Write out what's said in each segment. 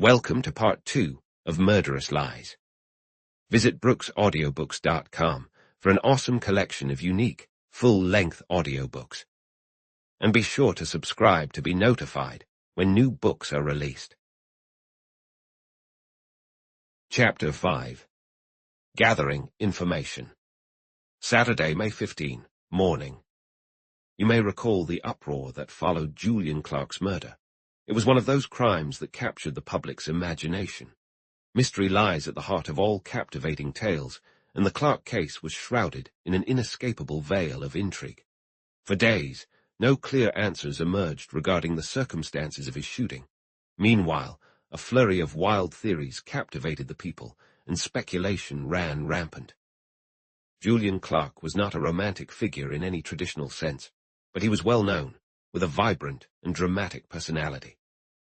Welcome to part 2 of Murderous Lies. Visit brooksaudiobooks.com for an awesome collection of unique, full-length audiobooks. And be sure to subscribe to be notified when new books are released. Chapter 5. Gathering Information. Saturday, May 15, morning. You may recall the uproar that followed Julian Clark's murder. It was one of those crimes that captured the public's imagination. Mystery lies at the heart of all captivating tales, and the Clark case was shrouded in an inescapable veil of intrigue. For days, no clear answers emerged regarding the circumstances of his shooting. Meanwhile, a flurry of wild theories captivated the people, and speculation ran rampant. Julian Clark was not a romantic figure in any traditional sense, but he was well known, with a vibrant and dramatic personality.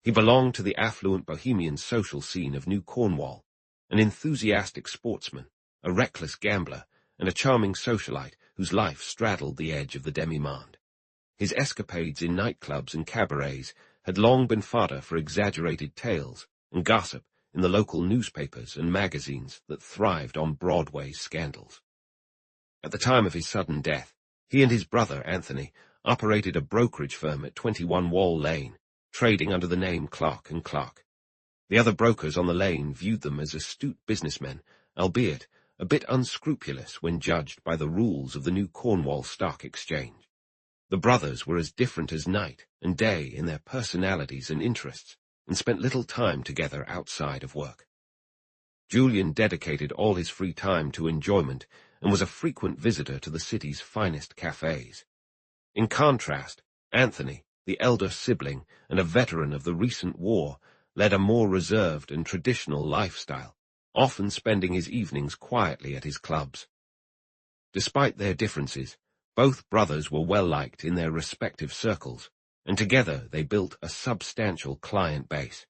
He belonged to the affluent bohemian social scene of New Cornwall, an enthusiastic sportsman, a reckless gambler, and a charming socialite whose life straddled the edge of the demi-monde. His escapades in nightclubs and cabarets had long been fodder for exaggerated tales and gossip in the local newspapers and magazines that thrived on Broadway's scandals. At the time of his sudden death, he and his brother, Anthony, operated a brokerage firm at 21 Wall Lane, trading under the name Clark & Clark. The other brokers on the lane viewed them as astute businessmen, albeit a bit unscrupulous when judged by the rules of the New Cornwall Stock Exchange. The brothers were as different as night and day in their personalities and interests, and spent little time together outside of work. Julian dedicated all his free time to enjoyment and was a frequent visitor to the city's finest cafes. In contrast, Anthony, the elder sibling and a veteran of the recent war, led a more reserved and traditional lifestyle, often spending his evenings quietly at his clubs. Despite their differences, both brothers were well-liked in their respective circles, and together they built a substantial client base.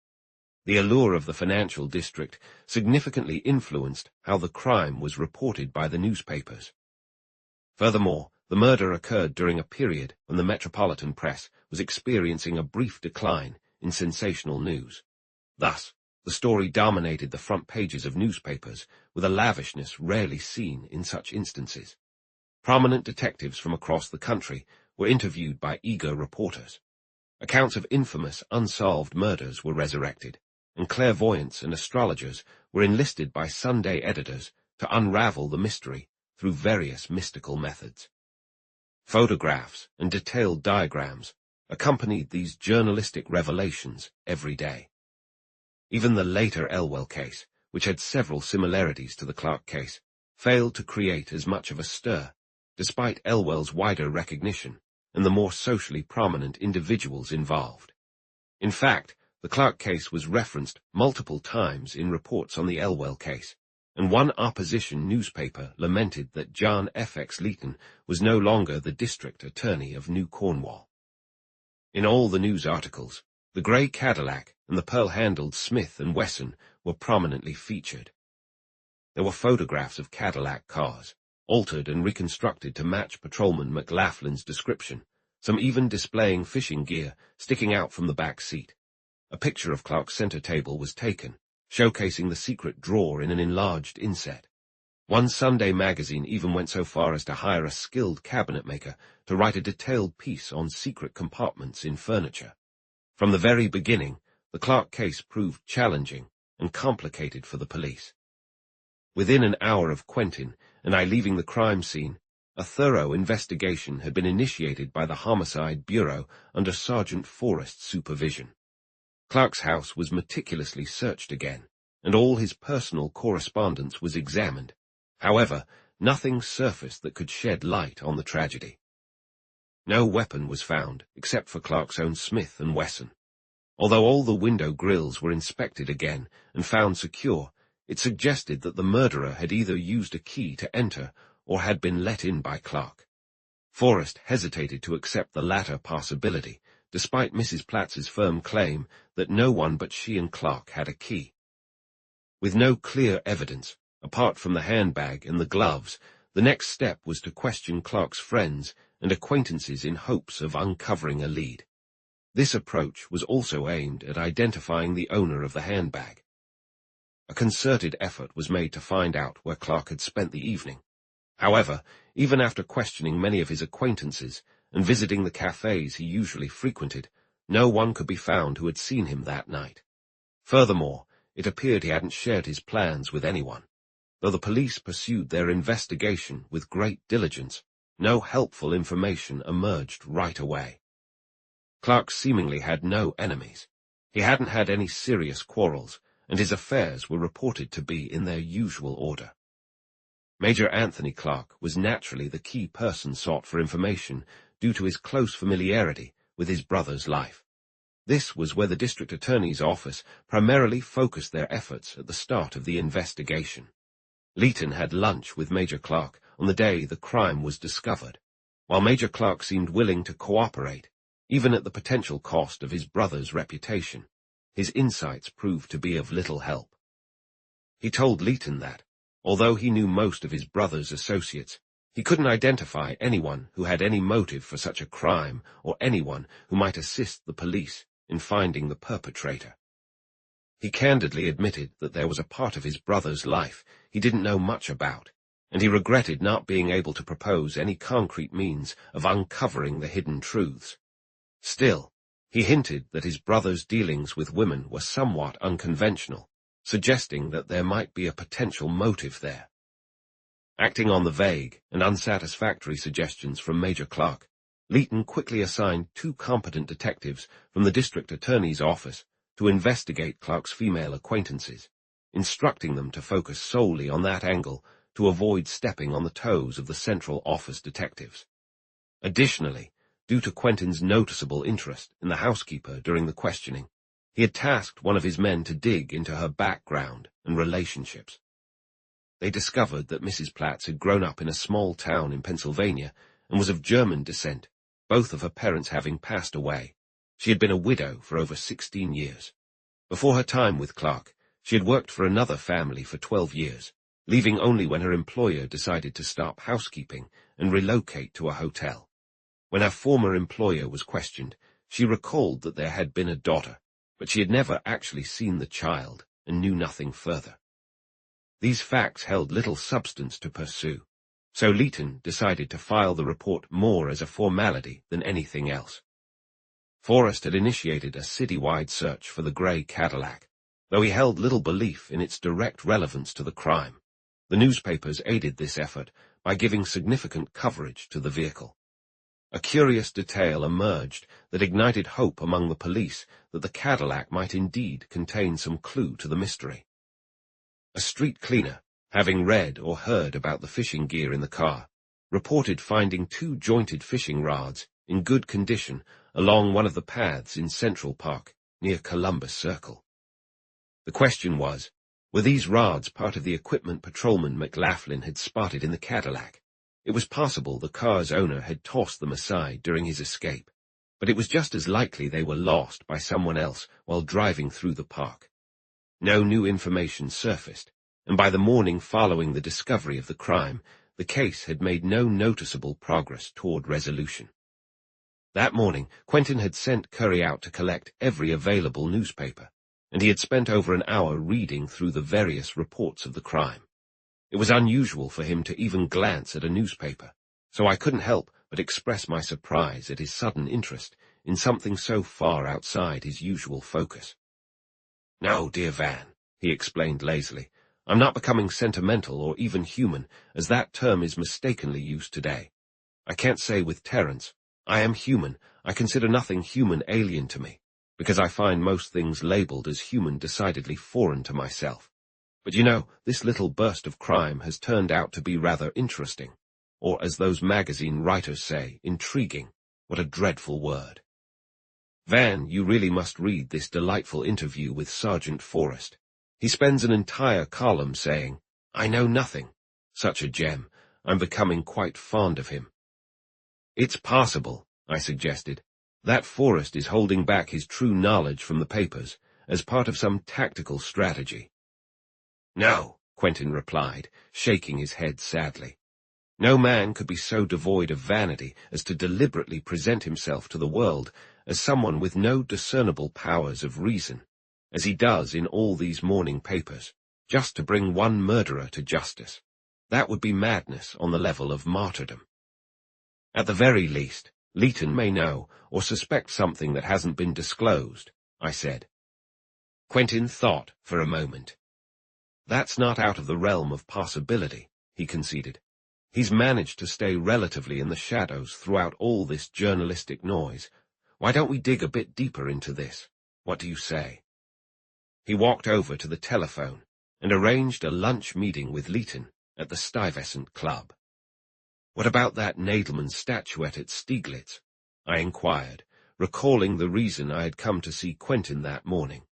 The allure of the financial district significantly influenced how the crime was reported by the newspapers. Furthermore, the murder occurred during a period when the metropolitan press was experiencing a brief decline in sensational news. Thus, the story dominated the front pages of newspapers with a lavishness rarely seen in such instances. Prominent detectives from across the country were interviewed by eager reporters. Accounts of infamous, unsolved murders were resurrected, and clairvoyants and astrologers were enlisted by Sunday editors to unravel the mystery through various mystical methods. Photographs and detailed diagrams accompanied these journalistic revelations every day. Even the later Elwell case, which had several similarities to the Clark case, failed to create as much of a stir, despite Elwell's wider recognition and the more socially prominent individuals involved. In fact, the Clark case was referenced multiple times in reports on the Elwell case, and one opposition newspaper lamented that John F.X. Leighton was no longer the district attorney of New Cornwall. In all the news articles, the grey Cadillac and the pearl-handled Smith & Wesson were prominently featured. There were photographs of Cadillac cars, altered and reconstructed to match Patrolman McLaughlin's description, some even displaying fishing gear sticking out from the back seat. A picture of Clark's center table was taken, showcasing the secret drawer in an enlarged inset. One Sunday magazine even went so far as to hire a skilled cabinet maker to write a detailed piece on secret compartments in furniture. From the very beginning, the Clark case proved challenging and complicated for the police. Within an hour of Quentin and I leaving the crime scene, a thorough investigation had been initiated by the Homicide Bureau under Sergeant Forrest's supervision. Clark's house was meticulously searched again, and all his personal correspondence was examined. However, nothing surfaced that could shed light on the tragedy. No weapon was found, except for Clark's own Smith & Wesson. Although all the window grills were inspected again and found secure, it suggested that the murderer had either used a key to enter or had been let in by Clark. Forrest hesitated to accept the latter possibility, despite Mrs. Platz's firm claim that no one but she and Clark had a key. With no clear evidence, apart from the handbag and the gloves, the next step was to question Clark's friends and acquaintances in hopes of uncovering a lead. This approach was also aimed at identifying the owner of the handbag. A concerted effort was made to find out where Clark had spent the evening. However, even after questioning many of his acquaintances and visiting the cafes he usually frequented, no one could be found who had seen him that night. Furthermore, it appeared he hadn't shared his plans with anyone. Though the police pursued their investigation with great diligence, no helpful information emerged right away. Clark seemingly had no enemies. He hadn't had any serious quarrels, and his affairs were reported to be in their usual order. Major Anthony Clark was naturally the key person sought for information due to his close familiarity with his brother's life. This was where the district attorney's office primarily focused their efforts at the start of the investigation. Leighton had lunch with Major Clark on the day the crime was discovered. While Major Clark seemed willing to cooperate, even at the potential cost of his brother's reputation, his insights proved to be of little help. He told Leighton that, although he knew most of his brother's associates, he couldn't identify anyone who had any motive for such a crime or anyone who might assist the police in finding the perpetrator. He candidly admitted that there was a part of his brother's life he didn't know much about, and he regretted not being able to propose any concrete means of uncovering the hidden truths. Still, he hinted that his brother's dealings with women were somewhat unconventional, suggesting that there might be a potential motive there. Acting on the vague and unsatisfactory suggestions from Major Clark, Leighton quickly assigned 2 competent detectives from the district attorney's office to investigate Clark's female acquaintances, instructing them to focus solely on that angle to avoid stepping on the toes of the central office detectives. Additionally, due to Quentin's noticeable interest in the housekeeper during the questioning, he had tasked one of his men to dig into her background and relationships. They discovered that Mrs. Platts had grown up in a small town in Pennsylvania and was of German descent, both of her parents having passed away. She had been a widow for over 16 years. Before her time with Clark, she had worked for another family for 12 years, leaving only when her employer decided to stop housekeeping and relocate to a hotel. When her former employer was questioned, she recalled that there had been a daughter, but she had never actually seen the child and knew nothing further. These facts held little substance to pursue, so Leighton decided to file the report more as a formality than anything else. Forrest had initiated a citywide search for the grey Cadillac, though he held little belief in its direct relevance to the crime. The newspapers aided this effort by giving significant coverage to the vehicle. A curious detail emerged that ignited hope among the police that the Cadillac might indeed contain some clue to the mystery. A street cleaner, having read or heard about the fishing gear in the car, reported finding 2 jointed fishing rods in good condition along one of the paths in Central Park near Columbus Circle. The question was, were these rods part of the equipment patrolman McLaughlin had spotted in the Cadillac? It was possible the car's owner had tossed them aside during his escape, but it was just as likely they were lost by someone else while driving through the park. No new information surfaced, and by the morning following the discovery of the crime, the case had made no noticeable progress toward resolution. That morning, Quentin had sent Curry out to collect every available newspaper, and he had spent over an hour reading through the various reports of the crime. It was unusual for him to even glance at a newspaper, so I couldn't help but express my surprise at his sudden interest in something so far outside his usual focus. "No, dear Van," he explained lazily, "I'm not becoming sentimental or even human, as that term is mistakenly used today. I can't say with Terence, I am human. I consider nothing human alien to me, because I find most things labeled as human decidedly foreign to myself. But you know, this little burst of crime has turned out to be rather interesting, or as those magazine writers say, intriguing. What a dreadful word. Van, you really must read this delightful interview with Sergeant Forrest. He spends an entire column saying, 'I know nothing.' Such a gem. I'm becoming quite fond of him." "It's possible," I suggested, "that Forrest is holding back his true knowledge from the papers as part of some tactical strategy." "No," Quentin replied, shaking his head sadly. "No man could be so devoid of vanity as to deliberately present himself to the world as someone with no discernible powers of reason, as he does in all these morning papers, just to bring one murderer to justice. That would be madness on the level of martyrdom. At the very least, Leighton may know or suspect something that hasn't been disclosed, I said. Quentin thought for a moment. That's not out of the realm of possibility, he conceded. He's managed to stay relatively in the shadows throughout all this journalistic noise. Why don't we dig a bit deeper into this? What do you say? He walked over to the telephone and arranged a lunch meeting with Leighton at the Stuyvesant Club. What about that Nadelman statuette at Stieglitz? I inquired, recalling the reason I had come to see Quentin that morning.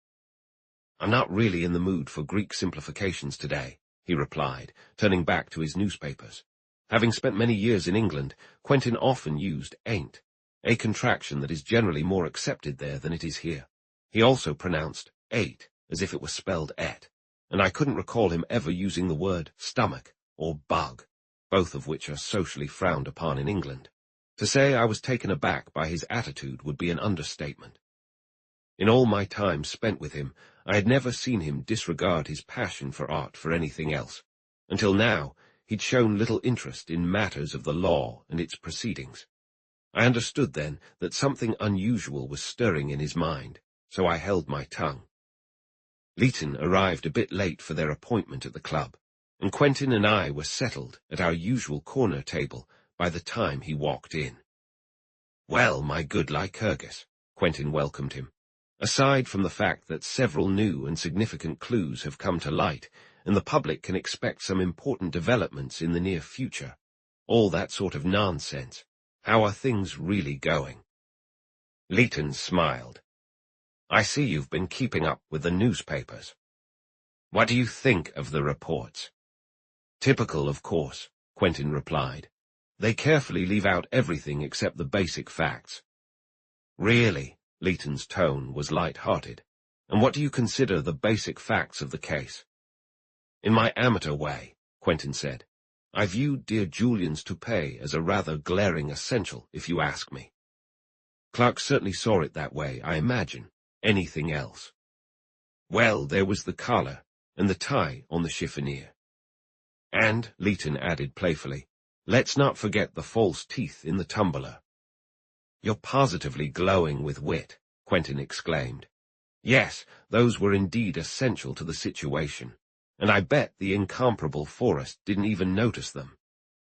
I'm not really in the mood for Greek simplifications today, he replied, turning back to his newspapers. Having spent many years in England, Quentin often used ain't, a contraction that is generally more accepted there than it is here. He also pronounced ate as if it were spelled et, and I couldn't recall him ever using the word stomach or bug, both of which are socially frowned upon in England. To say I was taken aback by his attitude would be an understatement. In all my time spent with him, I had never seen him disregard his passion for art for anything else. Until now, he'd shown little interest in matters of the law and its proceedings. I understood then that something unusual was stirring in his mind, so I held my tongue. Leighton arrived a bit late for their appointment at the club, and Quentin and I were settled at our usual corner table by the time he walked in. Well, my good Lycurgus, Quentin welcomed him. Aside from the fact that several new and significant clues have come to light, and the public can expect some important developments in the near future, all that sort of nonsense, how are things really going? Leighton smiled. I see you've been keeping up with the newspapers. What do you think of the reports? Typical, of course, Quentin replied. They carefully leave out everything except the basic facts. Really? Leighton's tone was light-hearted. And what do you consider the basic facts of the case? In my amateur way, Quentin said, I view dear Julian's toupee as a rather glaring essential, if you ask me. Clark certainly saw it that way, I imagine. Anything else? Well, there was the collar and the tie on the chiffonier. And, Leighton added playfully, let's not forget the false teeth in the tumbler. You're positively glowing with wit, Quentin exclaimed. Yes, those were indeed essential to the situation, and I bet the incomparable Forrest didn't even notice them.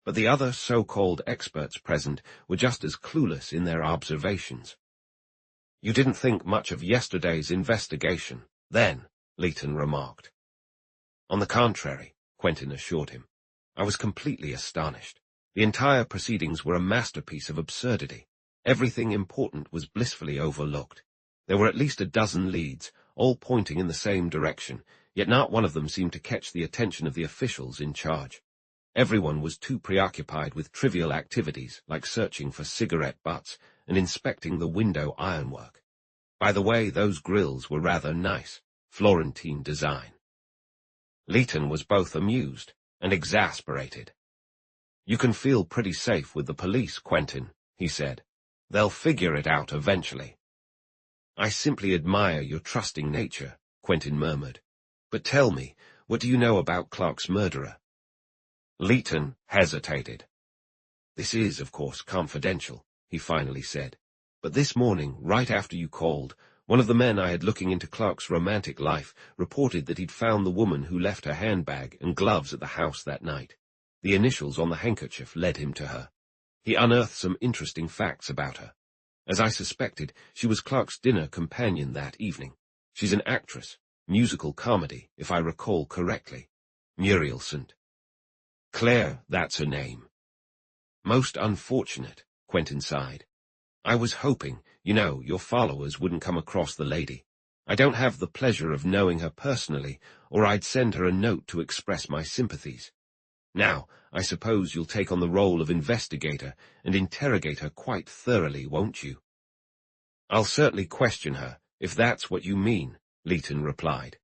But the other so-called experts present were just as clueless in their observations. You didn't think much of yesterday's investigation, then, Leighton remarked. On the contrary, Quentin assured him. I was completely astonished. The entire proceedings were a masterpiece of absurdity. Everything important was blissfully overlooked. There were at least a dozen leads, all pointing in the same direction, yet not one of them seemed to catch the attention of the officials in charge. Everyone was too preoccupied with trivial activities like searching for cigarette butts and inspecting the window ironwork. By the way, those grills were rather nice, Florentine design. Leighton was both amused and exasperated. You can feel pretty safe with the police, Quentin, he said. They'll figure it out eventually. I simply admire your trusting nature, Quentin murmured. But tell me, what do you know about Clark's murderer? Leighton hesitated. This is, of course, confidential, he finally said. But this morning, right after you called, one of the men I had looking into Clark's romantic life reported that he'd found the woman who left her handbag and gloves at the house that night. The initials on the handkerchief led him to her. He unearthed some interesting facts about her. As I suspected, she was Clark's dinner companion that evening. She's an actress, musical comedy, if I recall correctly. Muriel St. Claire, that's her name. Most unfortunate, Quentin sighed. I was hoping, your followers wouldn't come across the lady. I don't have the pleasure of knowing her personally, or I'd send her a note to express my sympathies. Now, I suppose you'll take on the role of investigator and interrogate her quite thoroughly, won't you? I'll certainly question her, if that's what you mean, Leighton replied.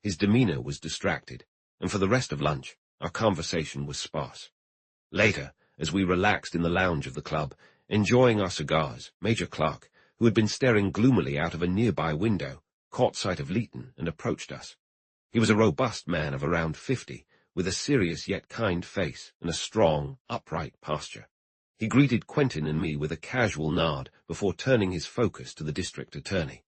His demeanor was distracted, and for the rest of lunch, our conversation was sparse. Later, as we relaxed in the lounge of the club, enjoying our cigars, Major Clark, who had been staring gloomily out of a nearby window, caught sight of Leighton and approached us. He was a robust man of around 50, with a serious yet kind face and a strong, upright posture. He greeted Quentin and me with a casual nod before turning his focus to the district attorney.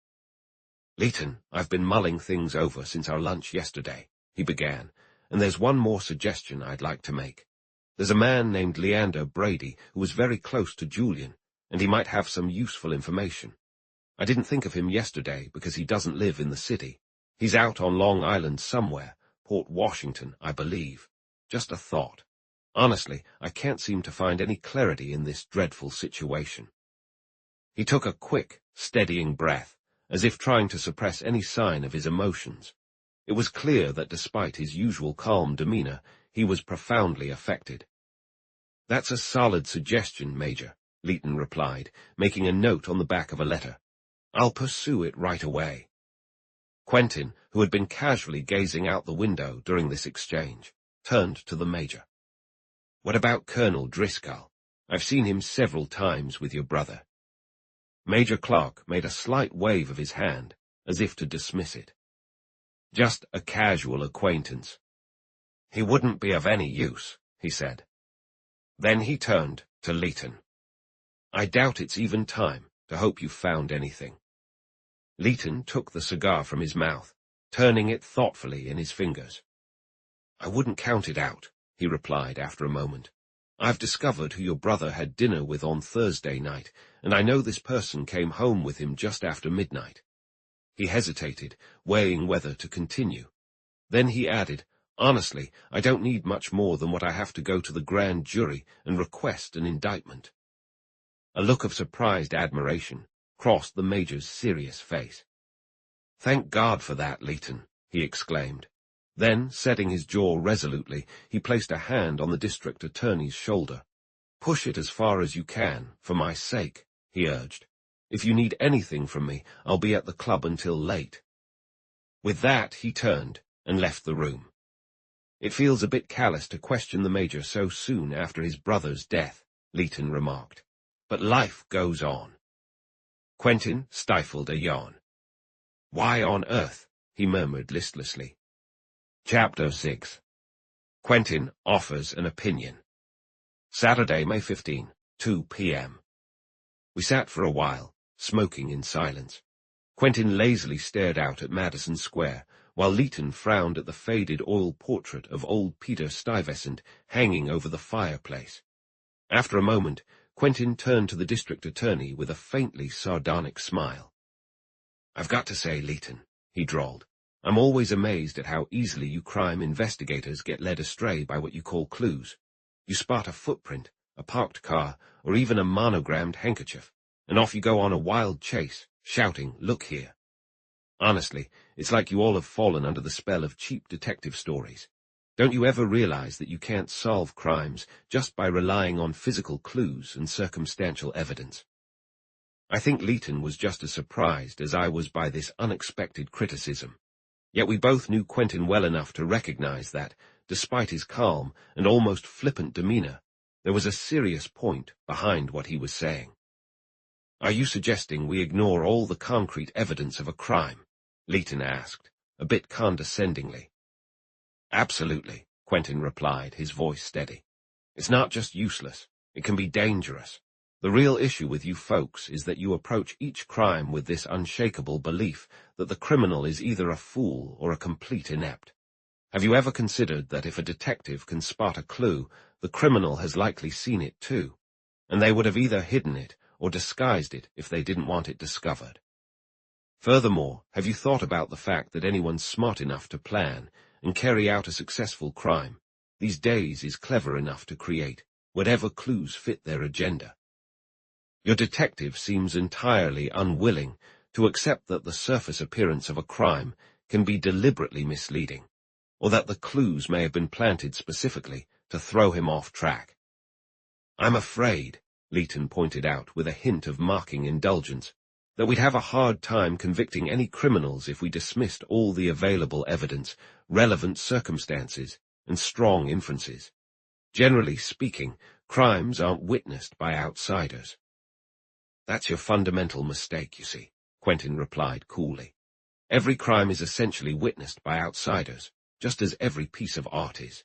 "Leighton, I've been mulling things over since our lunch yesterday," he began, "and there's one more suggestion I'd like to make. There's a man named Leander Brady who was very close to Julian, and he might have some useful information. I didn't think of him yesterday because he doesn't live in the city. He's out on Long Island somewhere, Port Washington, I believe. Just a thought. Honestly, I can't seem to find any clarity in this dreadful situation." He took a quick, steadying breath, as if trying to suppress any sign of his emotions. It was clear that despite his usual calm demeanor, he was profoundly affected. "That's a solid suggestion, Major," Leighton replied, making a note on the back of a letter. "I'll pursue it right away." Quentin, who had been casually gazing out the window during this exchange, turned to the Major. "What about Colonel Driscoll? I've seen him several times with your brother." Major Clark made a slight wave of his hand, as if to dismiss it. "Just a casual acquaintance. He wouldn't be of any use," he said. Then he turned to Leighton. "I doubt it's even time to hope you've found anything." Leighton took the cigar from his mouth, turning it thoughtfully in his fingers. "I wouldn't count it out," he replied after a moment. "I've discovered who your brother had dinner with on Thursday night, and I know this person came home with him just after midnight." He hesitated, weighing whether to continue. Then he added, "Honestly, I don't need much more than what I have to go to the grand jury and request an indictment." A look of surprised admiration crossed the Major's serious face. "Thank God for that, Leighton," he exclaimed. Then, setting his jaw resolutely, he placed a hand on the district attorney's shoulder. "Push it as far as you can, for my sake," he urged. "If you need anything from me, I'll be at the club until late." With that, he turned and left the room. "It feels a bit callous to question the Major so soon after his brother's death," Leighton remarked. "But life goes on." Quentin stifled a yawn. "Why on earth?" he murmured listlessly. Chapter 6. Quentin offers an opinion. Saturday, May 15, 2 p.m. We sat for a while, smoking in silence. Quentin lazily stared out at Madison Square, while Leighton frowned at the faded oil portrait of old Peter Stuyvesant hanging over the fireplace. After a moment, Quentin turned to the district attorney with a faintly sardonic smile. "I've got to say, Leighton," he drawled, "I'm always amazed at how easily you crime investigators get led astray by what you call clues. You spot a footprint, a parked car, or even a monogrammed handkerchief, and off you go on a wild chase, shouting, 'Look here.' Honestly, it's like you all have fallen under the spell of cheap detective stories. Don't you ever realize that you can't solve crimes just by relying on physical clues and circumstantial evidence?" I think Leighton was just as surprised as I was by this unexpected criticism. Yet we both knew Quentin well enough to recognize that, despite his calm and almost flippant demeanor, there was a serious point behind what he was saying. "Are you suggesting we ignore all the concrete evidence of a crime?" Leighton asked, a bit condescendingly. "Absolutely," Quentin replied, his voice steady. "It's not just useless, it can be dangerous. The real issue with you folks is that you approach each crime with this unshakable belief that the criminal is either a fool or a complete inept. Have you ever considered that if a detective can spot a clue, the criminal has likely seen it too, and they would have either hidden it or disguised it if they didn't want it discovered? Furthermore, have you thought about the fact that anyone smart enough to plan and carry out a successful crime these days is clever enough to create whatever clues fit their agenda? Your detective seems entirely unwilling to accept that the surface appearance of a crime can be deliberately misleading, or that the clues may have been planted specifically to throw him off track. I'm afraid, Leighton pointed out with a hint of mocking indulgence, that we'd have a hard time convicting any criminals if we dismissed all the available evidence, relevant circumstances, and strong inferences. Generally speaking, crimes aren't witnessed by outsiders. That's your fundamental mistake, you see, Quentin replied coolly. Every crime is essentially witnessed by outsiders, just as every piece of art is.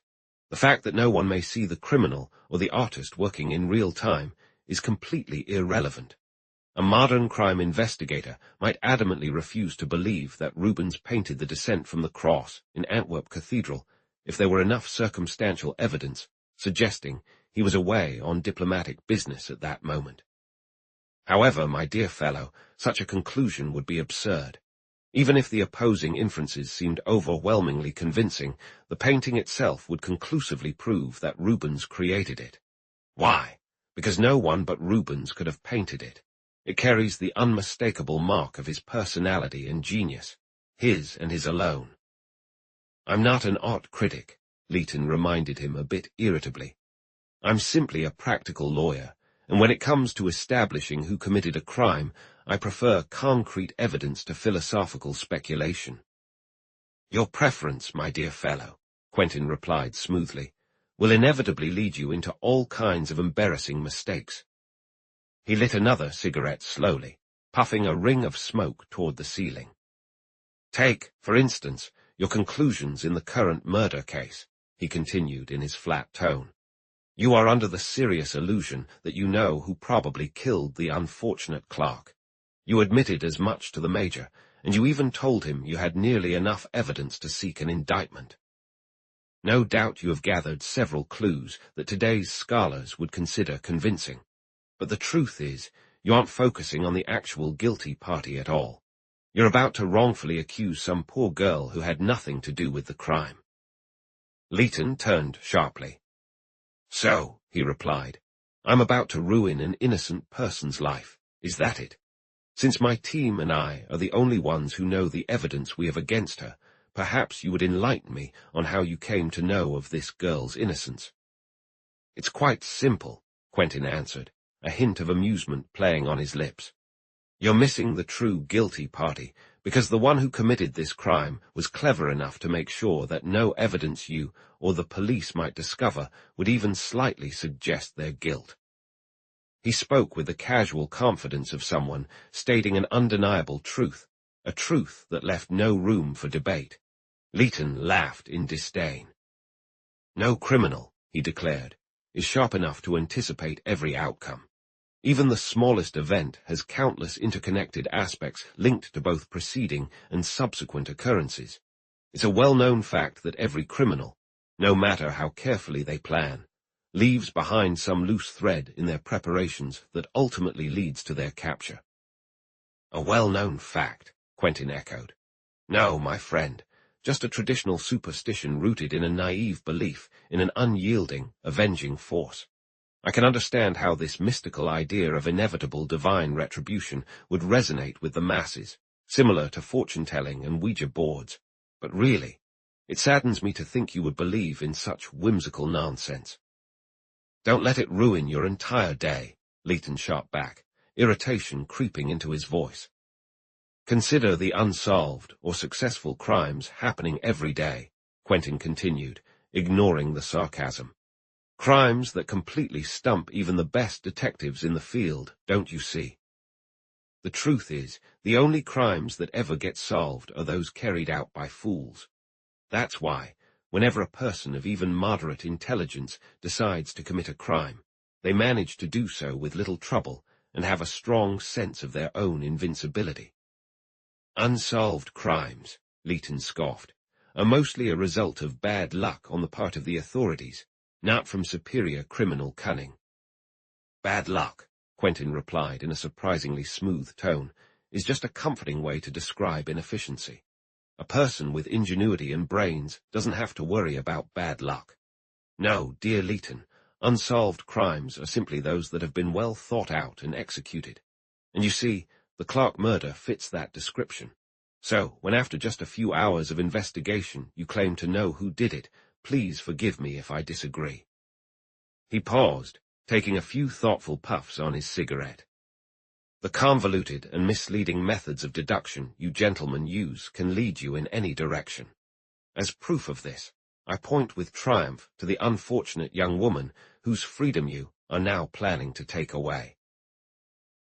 The fact that no one may see the criminal or the artist working in real time is completely irrelevant. A modern crime investigator might adamantly refuse to believe that Rubens painted the Descent from the Cross in Antwerp Cathedral if there were enough circumstantial evidence suggesting he was away on diplomatic business at that moment. However, my dear fellow, such a conclusion would be absurd. Even if the opposing inferences seemed overwhelmingly convincing, the painting itself would conclusively prove that Rubens created it. Why? Because no one but Rubens could have painted it. It carries the unmistakable mark of his personality and genius, his and his alone. I'm not an art critic, Leighton reminded him a bit irritably. I'm simply a practical lawyer, and when it comes to establishing who committed a crime, I prefer concrete evidence to philosophical speculation. Your preference, my dear fellow, Quentin replied smoothly, will inevitably lead you into all kinds of embarrassing mistakes. He lit another cigarette slowly, puffing a ring of smoke toward the ceiling. Take, for instance, your conclusions in the current murder case, he continued in his flat tone. You are under the serious illusion that you know who probably killed the unfortunate clerk. You admitted as much to the Major, and you even told him you had nearly enough evidence to seek an indictment. No doubt you have gathered several clues that today's scholars would consider convincing. But the truth is, you aren't focusing on the actual guilty party at all. You're about to wrongfully accuse some poor girl who had nothing to do with the crime. Leighton turned sharply. So, he replied, I'm about to ruin an innocent person's life. Is that it? Since my team and I are the only ones who know the evidence we have against her, perhaps you would enlighten me on how you came to know of this girl's innocence. It's quite simple, Quentin answered, a hint of amusement playing on his lips. You're missing the true guilty party, because the one who committed this crime was clever enough to make sure that no evidence you or the police might discover would even slightly suggest their guilt. He spoke with the casual confidence of someone stating an undeniable truth, a truth that left no room for debate. Leighton laughed in disdain. No criminal, he declared, is sharp enough to anticipate every outcome. Even the smallest event has countless interconnected aspects linked to both preceding and subsequent occurrences. It's a well-known fact that every criminal, no matter how carefully they plan, leaves behind some loose thread in their preparations that ultimately leads to their capture. A well-known fact, Quentin echoed. No, my friend, just a traditional superstition rooted in a naive belief in an unyielding, avenging force. I can understand how this mystical idea of inevitable divine retribution would resonate with the masses, similar to fortune-telling and Ouija boards. But really, it saddens me to think you would believe in such whimsical nonsense. Don't let it ruin your entire day, Leighton shot back, irritation creeping into his voice. Consider the unsolved or successful crimes happening every day, Quentin continued, ignoring the sarcasm. Crimes that completely stump even the best detectives in the field, don't you see? The truth is, the only crimes that ever get solved are those carried out by fools. That's why, whenever a person of even moderate intelligence decides to commit a crime, they manage to do so with little trouble and have a strong sense of their own invincibility. Unsolved crimes, Leighton scoffed, are mostly a result of bad luck on the part of the authorities, not from superior criminal cunning. Bad luck, Quentin replied in a surprisingly smooth tone, is just a comforting way to describe inefficiency. A person with ingenuity and brains doesn't have to worry about bad luck. No, dear Leighton, unsolved crimes are simply those that have been well thought out and executed. And you see, the Clark murder fits that description. So, when after just a few hours of investigation you claim to know who did it, please forgive me if I disagree. He paused, taking a few thoughtful puffs on his cigarette. The convoluted and misleading methods of deduction you gentlemen use can lead you in any direction. As proof of this, I point with triumph to the unfortunate young woman whose freedom you are now planning to take away.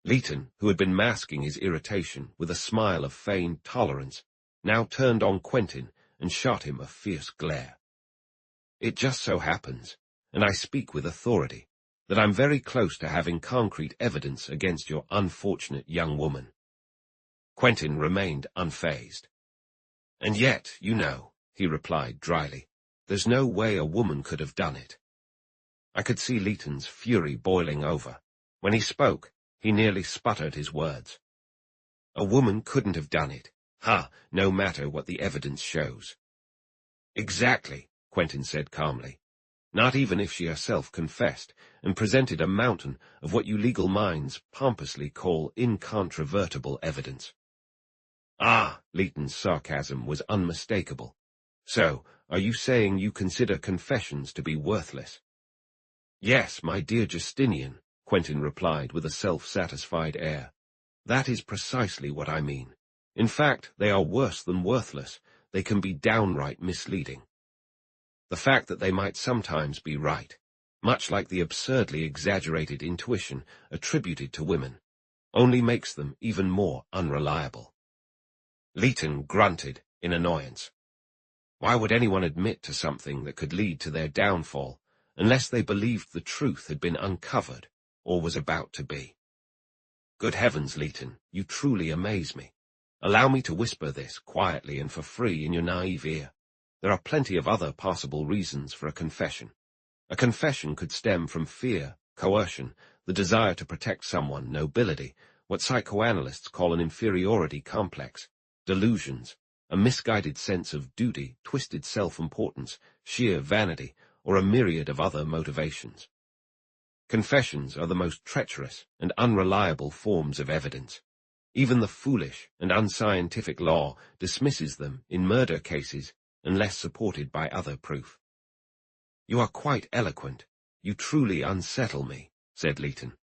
Leighton, who had been masking his irritation with a smile of feigned tolerance, now turned on Quentin and shot him a fierce glare. "It just so happens, and I speak with authority, that I'm very close to having concrete evidence against your unfortunate young woman." Quentin remained unfazed. "And yet, you know," he replied dryly, "there's no way a woman could have done it." I could see Leighton's fury boiling over. When he spoke, he nearly sputtered his words. "A woman couldn't have done it. No matter what the evidence shows." "Exactly," Quentin said calmly. "Not even if she herself confessed and presented a mountain of what you legal minds pompously call incontrovertible evidence." Leighton's sarcasm was unmistakable. "So, are you saying you consider confessions to be worthless?" "Yes, my dear Justinian," Quentin replied with a self-satisfied air. "That is precisely what I mean. In fact, they are worse than worthless. They can be downright misleading. The fact that they might sometimes be right, much like the absurdly exaggerated intuition attributed to women, only makes them even more unreliable." Leighton grunted in annoyance. Why would anyone admit to something that could lead to their downfall unless they believed the truth had been uncovered or was about to be? "Good heavens, Leighton, you truly amaze me. Allow me to whisper this quietly and for free in your naive ear. There are plenty of other possible reasons for a confession. A confession could stem from fear, coercion, the desire to protect someone, nobility, what psychoanalysts call an inferiority complex, delusions, a misguided sense of duty, twisted self-importance, sheer vanity, or a myriad of other motivations. Confessions are the most treacherous and unreliable forms of evidence. Even the foolish and unscientific law dismisses them in murder cases unless supported by other proof." "You are quite eloquent. You truly unsettle me," said Leighton.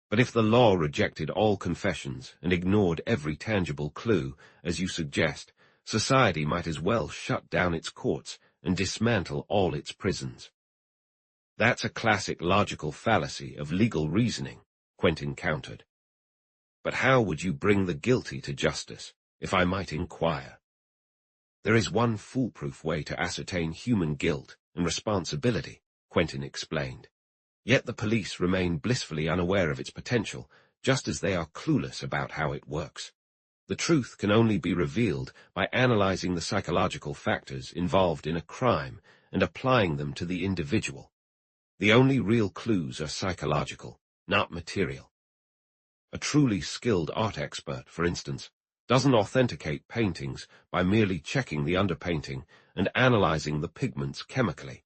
"But if the law rejected all confessions and ignored every tangible clue, as you suggest, society might as well shut down its courts and dismantle all its prisons." "That's a classic logical fallacy of legal reasoning," Quentin countered. "But how would you bring the guilty to justice, if I might inquire?" "There is one foolproof way to ascertain human guilt and responsibility," Quentin explained. "Yet the police remain blissfully unaware of its potential, just as they are clueless about how it works. The truth can only be revealed by analyzing the psychological factors involved in a crime and applying them to the individual. The only real clues are psychological, not material. A truly skilled art expert, for instance, doesn't authenticate paintings by merely checking the underpainting and analyzing the pigments chemically.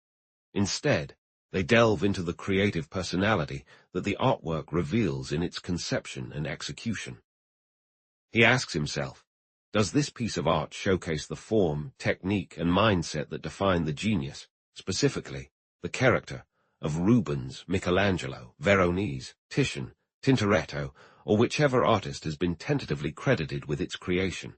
Instead, they delve into the creative personality that the artwork reveals in its conception and execution. He asks himself, does this piece of art showcase the form, technique, and mindset that define the genius, specifically the character, of Rubens, Michelangelo, Veronese, Titian, Tintoretto, or whichever artist has been tentatively credited with its creation?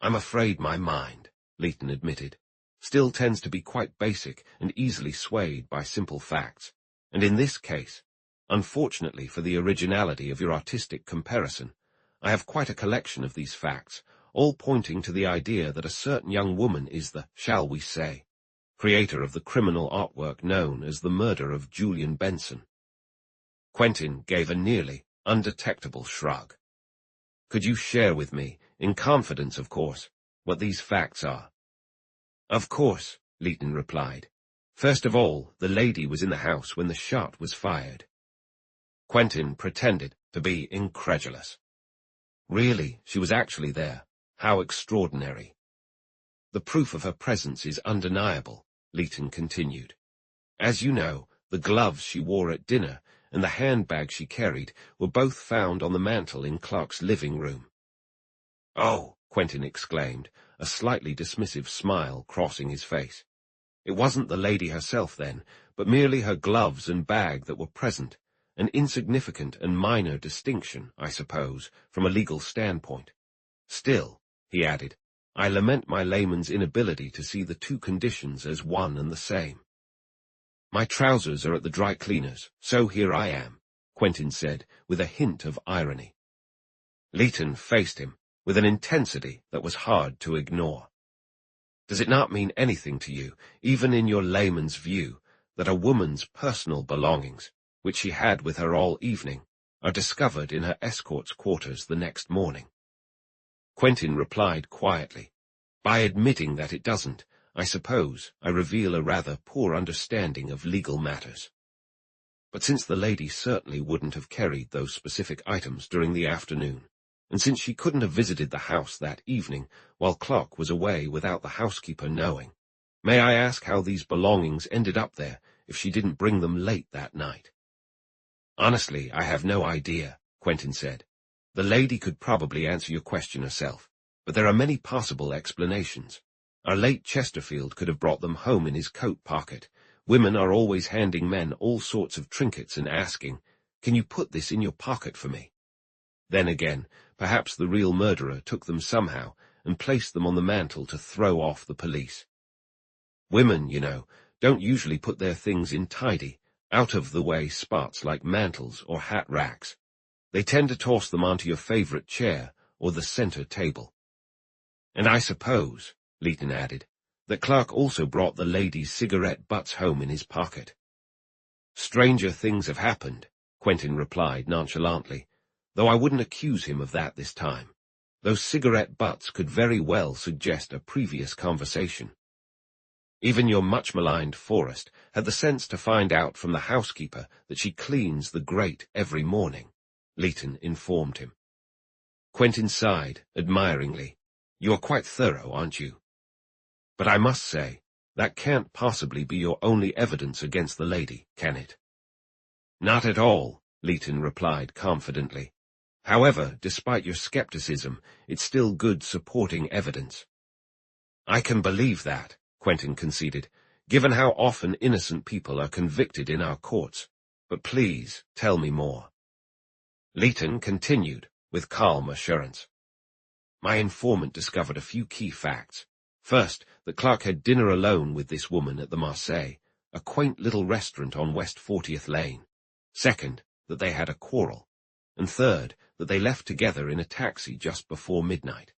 "I'm afraid my mind," Leighton admitted, "still tends to be quite basic and easily swayed by simple facts, and in this case, unfortunately for the originality of your artistic comparison, I have quite a collection of these facts, all pointing to the idea that a certain young woman is the, shall we say, creator of the criminal artwork known as the murder of Julian Benson." Quentin gave a nearly undetectable shrug. "Could you share with me, in confidence of course, what these facts are?" "Of course," Leighton replied. "First of all, the lady was in the house when the shot was fired." Quentin pretended to be incredulous. "Really, she was actually there? How extraordinary." "The proof of her presence is undeniable," Leighton continued. "As you know, the gloves she wore at dinner and the handbag she carried were both found on the mantel in Clark's living room." "Oh," Quentin exclaimed, a slightly dismissive smile crossing his face. "It wasn't the lady herself, then, but merely her gloves and bag that were present, an insignificant and minor distinction, I suppose, from a legal standpoint. Still," he added, "I lament my layman's inability to see the two conditions as one and the same." "My trousers are at the dry cleaner's, so here I am," Quentin said, with a hint of irony. Leighton faced him with an intensity that was hard to ignore. Does it not mean anything to you, even in your layman's view, that a woman's personal belongings, which she had with her all evening, are discovered in her escort's quarters the next morning? Quentin replied quietly, By admitting that it doesn't, I suppose I reveal a rather poor understanding of legal matters. But since the lady certainly wouldn't have carried those specific items during the afternoon, and since she couldn't have visited the house that evening while Clark was away without the housekeeper knowing, may I ask how these belongings ended up there if she didn't bring them late that night? Honestly, I have no idea, Quentin said. The lady could probably answer your question herself, but there are many possible explanations. Our late Chesterfield could have brought them home in his coat pocket. Women are always handing men all sorts of trinkets and asking, Can you put this in your pocket for me? Then again, perhaps the real murderer took them somehow and placed them on the mantel to throw off the police. Women, you know, don't usually put their things in tidy, out-of-the-way spots like mantels or hat racks. They tend to toss them onto your favorite chair or the center table. And I suppose, Leighton added, that Clark also brought the lady's cigarette butts home in his pocket. Stranger things have happened, Quentin replied nonchalantly, though I wouldn't accuse him of that this time. Those cigarette butts could very well suggest a previous conversation. Even your much-maligned Forrest had the sense to find out from the housekeeper that she cleans the grate every morning, Leighton informed him. Quentin sighed admiringly. You're quite thorough, aren't you? But I must say, that can't possibly be your only evidence against the lady, can it? Not at all, Leighton replied confidently. However, despite your skepticism, it's still good supporting evidence. I can believe that, Quentin conceded, given how often innocent people are convicted in our courts. But please, tell me more. Leighton continued, with calm assurance. My informant discovered a few key facts. First, that Clark had dinner alone with this woman at the Marseille, a quaint little restaurant on West 40th Lane. Second, that they had a quarrel. And third, that they left together in a taxi just before midnight.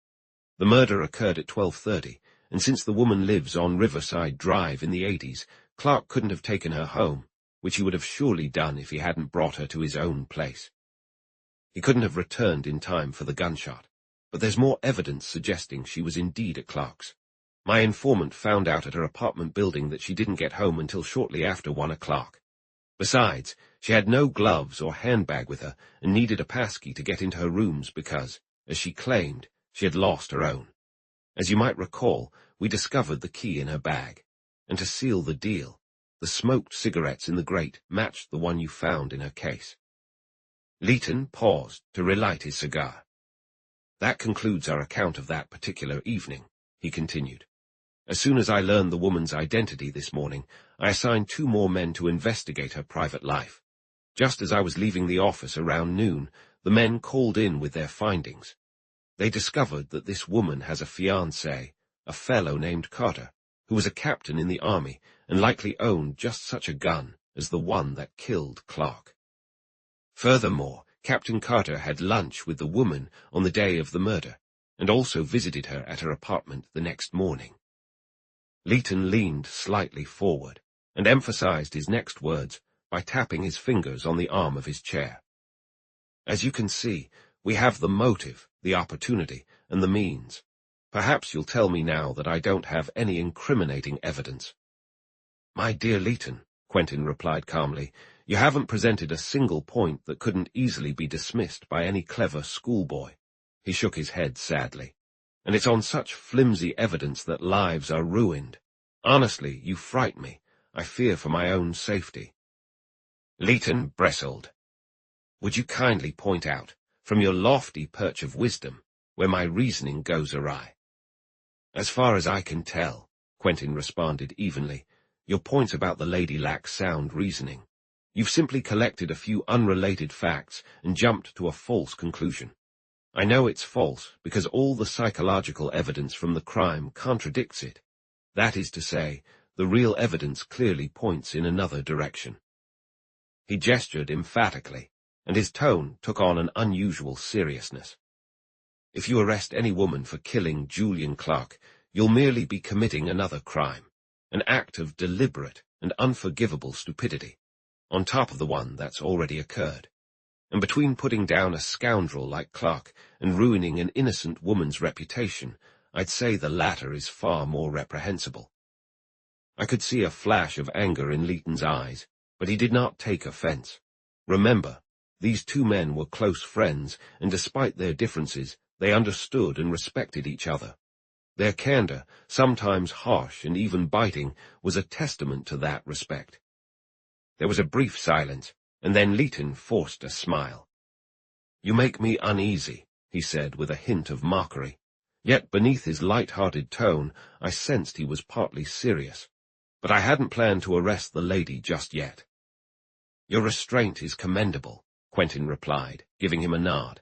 The murder occurred at 12:30, and since the woman lives on Riverside Drive in the 80s, Clark couldn't have taken her home, which he would have surely done if he hadn't brought her to his own place. He couldn't have returned in time for the gunshot, but there's more evidence suggesting she was indeed at Clark's. My informant found out at her apartment building that she didn't get home until shortly after 1 o'clock. Besides, she had no gloves or handbag with her and needed a passkey to get into her rooms because, as she claimed, she had lost her own. As you might recall, we discovered the key in her bag, and to seal the deal, the smoked cigarettes in the grate matched the one you found in her case. Leighton paused to relight his cigar. That concludes our account of that particular evening, he continued. As soon as I learned the woman's identity this morning, I assigned 2 more men to investigate her private life. Just as I was leaving the office around noon, the men called in with their findings. They discovered that this woman has a fiancé, a fellow named Carter, who was a captain in the army and likely owned just such a gun as the one that killed Clark. Furthermore, Captain Carter had lunch with the woman on the day of the murder, and also visited her at her apartment the next morning. Leighton leaned slightly forward, and emphasized his next words by tapping his fingers on the arm of his chair. As you can see, we have the motive, the opportunity, and the means. Perhaps you'll tell me now that I don't have any incriminating evidence. My dear Leighton, Quentin replied calmly, you haven't presented a single point that couldn't easily be dismissed by any clever schoolboy. He shook his head sadly. And it's on such flimsy evidence that lives are ruined. Honestly, you fright me. I fear for my own safety. Leighton bristled. Would you kindly point out, from your lofty perch of wisdom, where my reasoning goes awry? As far as I can tell, Quentin responded evenly, your points about the lady lack sound reasoning. You've simply collected a few unrelated facts and jumped to a false conclusion. I know it's false because all the psychological evidence from the crime contradicts it. That is to say, the real evidence clearly points in another direction. He gestured emphatically, and his tone took on an unusual seriousness. "If you arrest any woman for killing Julian Clark, you'll merely be committing another crime, an act of deliberate and unforgivable stupidity, on top of the one that's already occurred. And between putting down a scoundrel like Clark and ruining an innocent woman's reputation, I'd say the latter is far more reprehensible." I could see a flash of anger in Leighton's eyes, but he did not take offense. Remember, these two men were close friends, and despite their differences, they understood and respected each other. Their candor, sometimes harsh and even biting, was a testament to that respect. There was a brief silence, and then Leighton forced a smile. "You make me uneasy," he said with a hint of mockery. Yet beneath his light-hearted tone, I sensed he was partly serious. "But I hadn't planned to arrest the lady just yet." "Your restraint is commendable," Quentin replied, giving him a nod.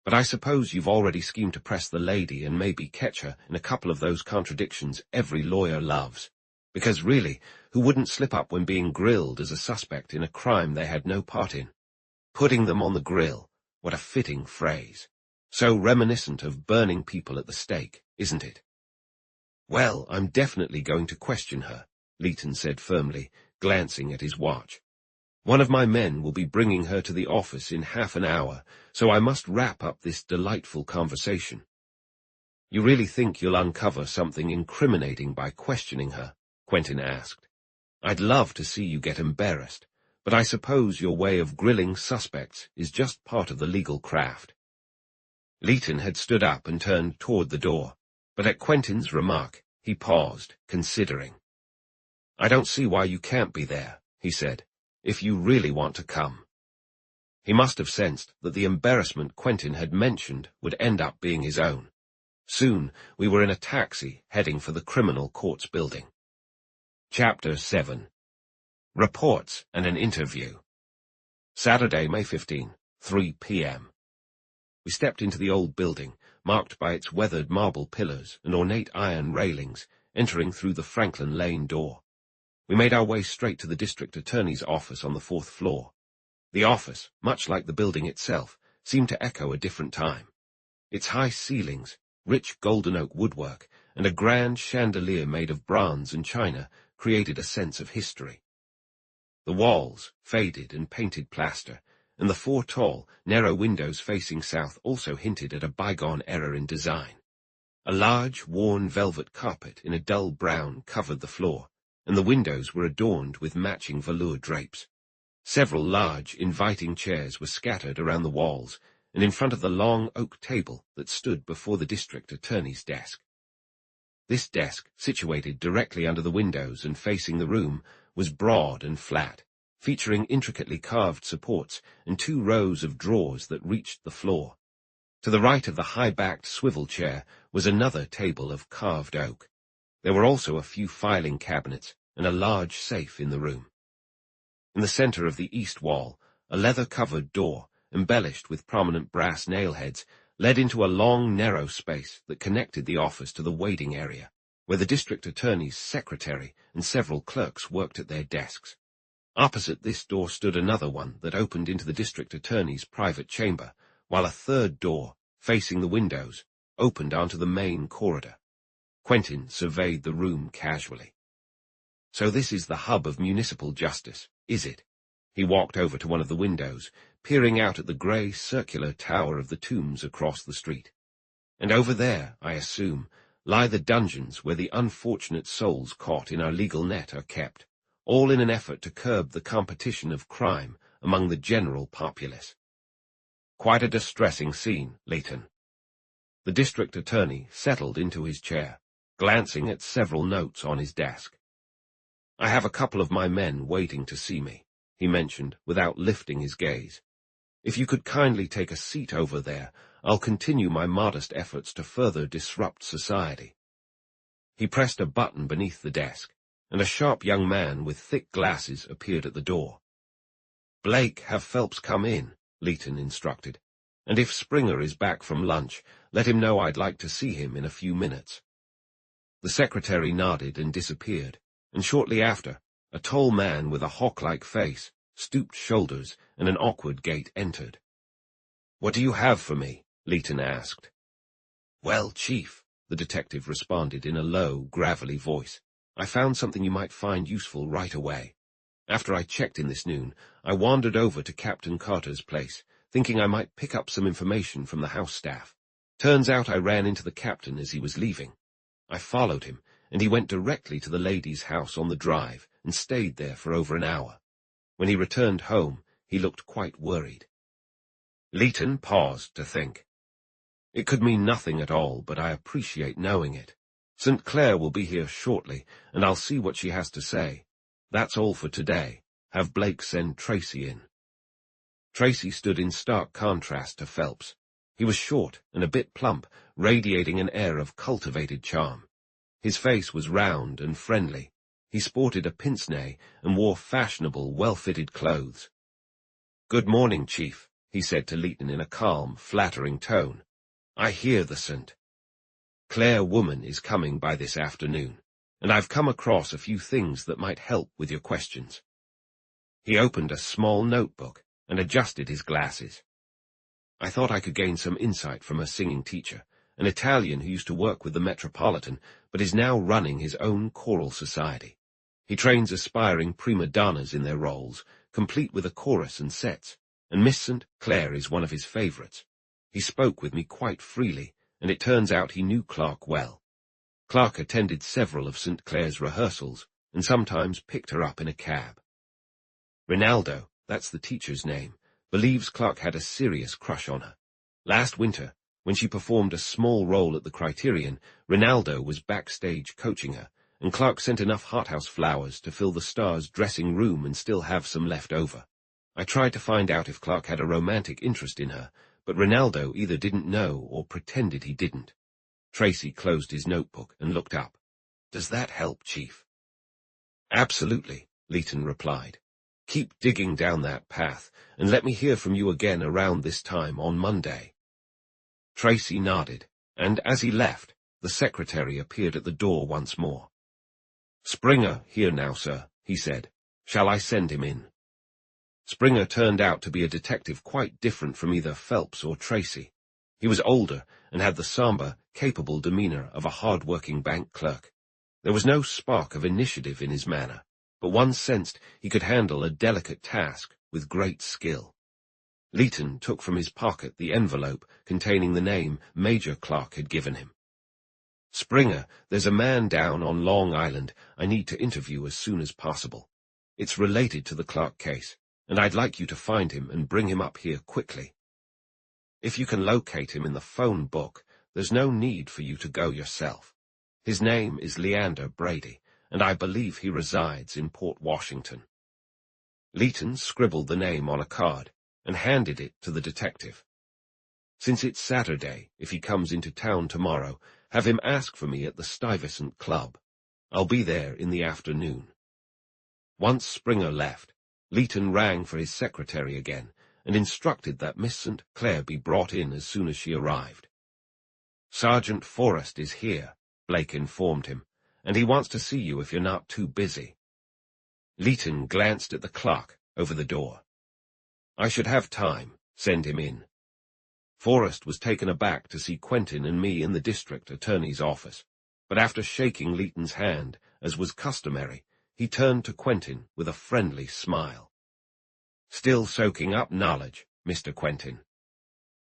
"But I suppose you've already schemed to press the lady and maybe catch her in a couple of those contradictions every lawyer loves. Because really, who wouldn't slip up when being grilled as a suspect in a crime they had no part in? Putting them on the grill, what a fitting phrase. So reminiscent of burning people at the stake, isn't it?" "Well, I'm definitely going to question her," Leighton said firmly, glancing at his watch. "One of my men will be bringing her to the office in half an hour, so I must wrap up this delightful conversation." "You really think you'll uncover something incriminating by questioning her?" Quentin asked. "I'd love to see you get embarrassed, but I suppose your way of grilling suspects is just part of the legal craft." Leighton had stood up and turned toward the door, but at Quentin's remark, he paused, considering. "I don't see why you can't be there," he said, "if you really want to come." He must have sensed that the embarrassment Quentin had mentioned would end up being his own. Soon, we were in a taxi heading for the criminal courts building. Chapter 7. Reports and an Interview. Saturday, May 15, 3 p.m. We stepped into the old building, marked by its weathered marble pillars and ornate iron railings, entering through the Franklin Lane door. We made our way straight to the district attorney's office on the 4th floor. The office, much like the building itself, seemed to echo a different time. Its high ceilings, rich golden oak woodwork, and a grand chandelier made of bronze and china created a sense of history. The walls, faded and painted plaster, and the 4 tall, narrow windows facing south also hinted at a bygone era in design. A large, worn velvet carpet in a dull brown covered the floor, and the windows were adorned with matching velour drapes. Several large, inviting chairs were scattered around the walls, and in front of the long oak table that stood before the district attorney's desk. This desk, situated directly under the windows and facing the room, was broad and flat, featuring intricately carved supports and 2 rows of drawers that reached the floor. To the right of the high-backed swivel chair was another table of carved oak. There were also a few filing cabinets and a large safe in the room. In the center of the east wall, a leather-covered door, embellished with prominent brass nail-heads, led into a long, narrow space that connected the office to the waiting area, where the district attorney's secretary and several clerks worked at their desks. Opposite this door stood another one that opened into the district attorney's private chamber, while a third door, facing the windows, opened onto the main corridor. Quentin surveyed the room casually. "So this is the hub of municipal justice, is it?" He walked over to one of the windows, peering out at the grey circular tower of the tombs across the street. "And over there, I assume, lie the dungeons where the unfortunate souls caught in our legal net are kept, all in an effort to curb the competition of crime among the general populace." "Quite a distressing scene, Leighton." The district attorney settled into his chair, glancing at several notes on his desk. "I have a couple of my men waiting to see me," he mentioned without lifting his gaze. "If you could kindly take a seat over there, I'll continue my modest efforts to further disrupt society." He pressed a button beneath the desk, and a sharp young man with thick glasses appeared at the door. "Blake, have Phelps come in," Leighton instructed, "and if Springer is back from lunch, let him know I'd like to see him in a few minutes." The secretary nodded and disappeared, and shortly after, a tall man with a hawk-like face, stooped shoulders, and an awkward gait entered. "What do you have for me?" Leighton asked. "Well, Chief," the detective responded in a low, gravelly voice, "I found something you might find useful right away. After I checked in this noon, I wandered over to Captain Carter's place, thinking I might pick up some information from the house staff. Turns out I ran into the captain as he was leaving. I followed him, and he went directly to the lady's house on the drive and stayed there for over an hour. When he returned home, he looked quite worried." Leighton paused to think. "It could mean nothing at all, but I appreciate knowing it. St. Clair will be here shortly, and I'll see what she has to say. That's all for today. Have Blake send Tracy in." Tracy stood in stark contrast to Phelps. He was short and a bit plump, radiating an air of cultivated charm. His face was round and friendly. He sported a pince-nez and wore fashionable, well-fitted clothes. "Good morning, Chief," he said to Leighton in a calm, flattering tone. "I hear the St. Clair woman is coming by this afternoon, and I've come across a few things that might help with your questions." He opened a small notebook and adjusted his glasses. "I thought I could gain some insight from a singing teacher, an Italian who used to work with the Metropolitan, but is now running his own choral society. He trains aspiring prima donnas in their roles, complete with a chorus and sets, and Miss St. Clair is one of his favorites. He spoke with me quite freely, and it turns out he knew Clark well. Clark attended several of St. Clair's rehearsals, and sometimes picked her up in a cab. Rinaldo, that's the teacher's name, believes Clark had a serious crush on her. Last winter, when she performed a small role at the Criterion, Rinaldo was backstage coaching her, and Clark sent enough hothouse flowers to fill the star's dressing room and still have some left over. I tried to find out if Clark had a romantic interest in her, but Rinaldo either didn't know or pretended he didn't." Tracy closed his notebook and looked up. "Does that help, Chief?" "Absolutely," Leighton replied. "Keep digging down that path, and let me hear from you again around this time on Monday." Tracy nodded, and as he left, the secretary appeared at the door once more. "Springer here now, sir," he said. "Shall I send him in?" Springer turned out to be a detective quite different from either Phelps or Tracy. He was older and had the somber, capable demeanor of a hard-working bank clerk. There was no spark of initiative in his manner, but one sensed he could handle a delicate task with great skill. Leighton took from his pocket the envelope containing the name Major Clark had given him. "Springer, there's a man down on Long Island I need to interview as soon as possible. It's related to the Clark case, and I'd like you to find him and bring him up here quickly. If you can locate him in the phone book, there's no need for you to go yourself. His name is Leander Brady, and I believe he resides in Port Washington." Leighton scribbled the name on a card and handed it to the detective. "Since it's Saturday, if he comes into town tomorrow, have him ask for me at the Stuyvesant Club. I'll be there in the afternoon." Once Springer left, Leighton rang for his secretary again and instructed that Miss St. Clair be brought in as soon as she arrived. "Sergeant Forrest is here," Blake informed him, "and he wants to see you if you're not too busy." Leighton glanced at the clock over the door. "I should have time. Send him in." Forrest was taken aback to see Quentin and me in the district attorney's office, but after shaking Leighton's hand, as was customary, he turned to Quentin with a friendly smile. "Still soaking up knowledge, Mr. Quentin?"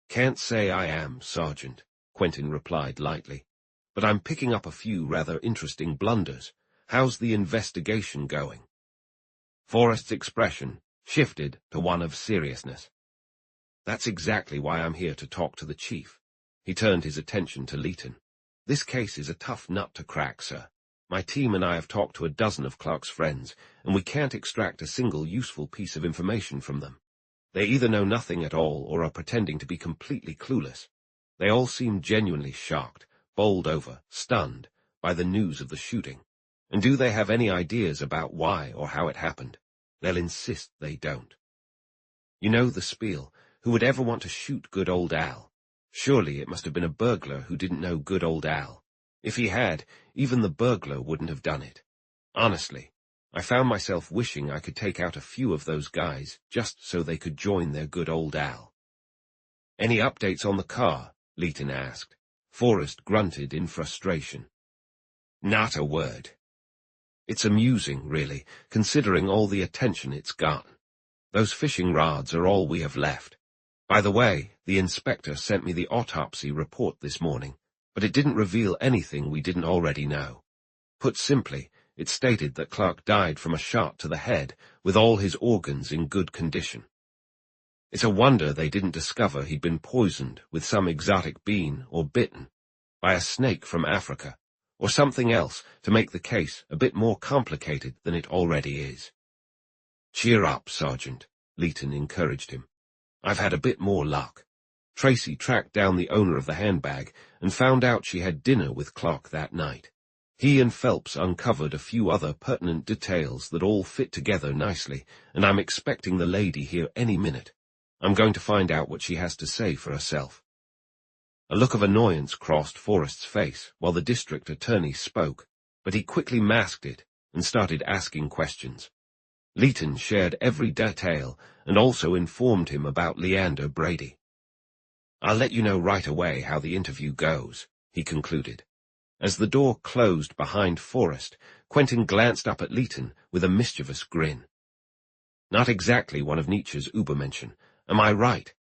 "Can't say I am, Sergeant," Quentin replied lightly, "but I'm picking up a few rather interesting blunders. How's the investigation going?" Forrest's expression shifted to one of seriousness. "That's exactly why I'm here to talk to the chief." He turned his attention to Leighton. "This case is a tough nut to crack, sir. My team and I have talked to a dozen of Clark's friends, and we can't extract a single useful piece of information from them. They either know nothing at all or are pretending to be completely clueless. They all seem genuinely shocked, bowled over, stunned by the news of the shooting. And do they have any ideas about why or how it happened? They'll insist they don't. You know the spiel. Who would ever want to shoot good old Al? Surely it must have been a burglar who didn't know good old Al. If he had, even the burglar wouldn't have done it. Honestly, I found myself wishing I could take out a few of those guys just so they could join their good old Al. "Any updates on the car?" Leighton asked. Forrest grunted in frustration. "Not a word. It's amusing, really, considering all the attention it's gotten. Those fishing rods are all we have left. By the way, the inspector sent me the autopsy report this morning, but it didn't reveal anything we didn't already know. Put simply, it stated that Clark died from a shot to the head, with all his organs in good condition. It's a wonder they didn't discover he'd been poisoned with some exotic bean or bitten by a snake from Africa, or something else to make the case a bit more complicated than it already is." "Cheer up, Sergeant," Leighton encouraged him. "I've had a bit more luck. Tracy tracked down the owner of the handbag and found out she had dinner with Clark that night. He and Phelps uncovered a few other pertinent details that all fit together nicely, and I'm expecting the lady here any minute. I'm going to find out what she has to say for herself." A look of annoyance crossed Forrest's face while the district attorney spoke, but he quickly masked it and started asking questions. Leighton shared every detail and also informed him about Leander Brady. "I'll let you know right away how the interview goes," he concluded. As the door closed behind Forrest, Quentin glanced up at Leighton with a mischievous grin. "Not exactly one of Nietzsche's Übermenschen, am I right?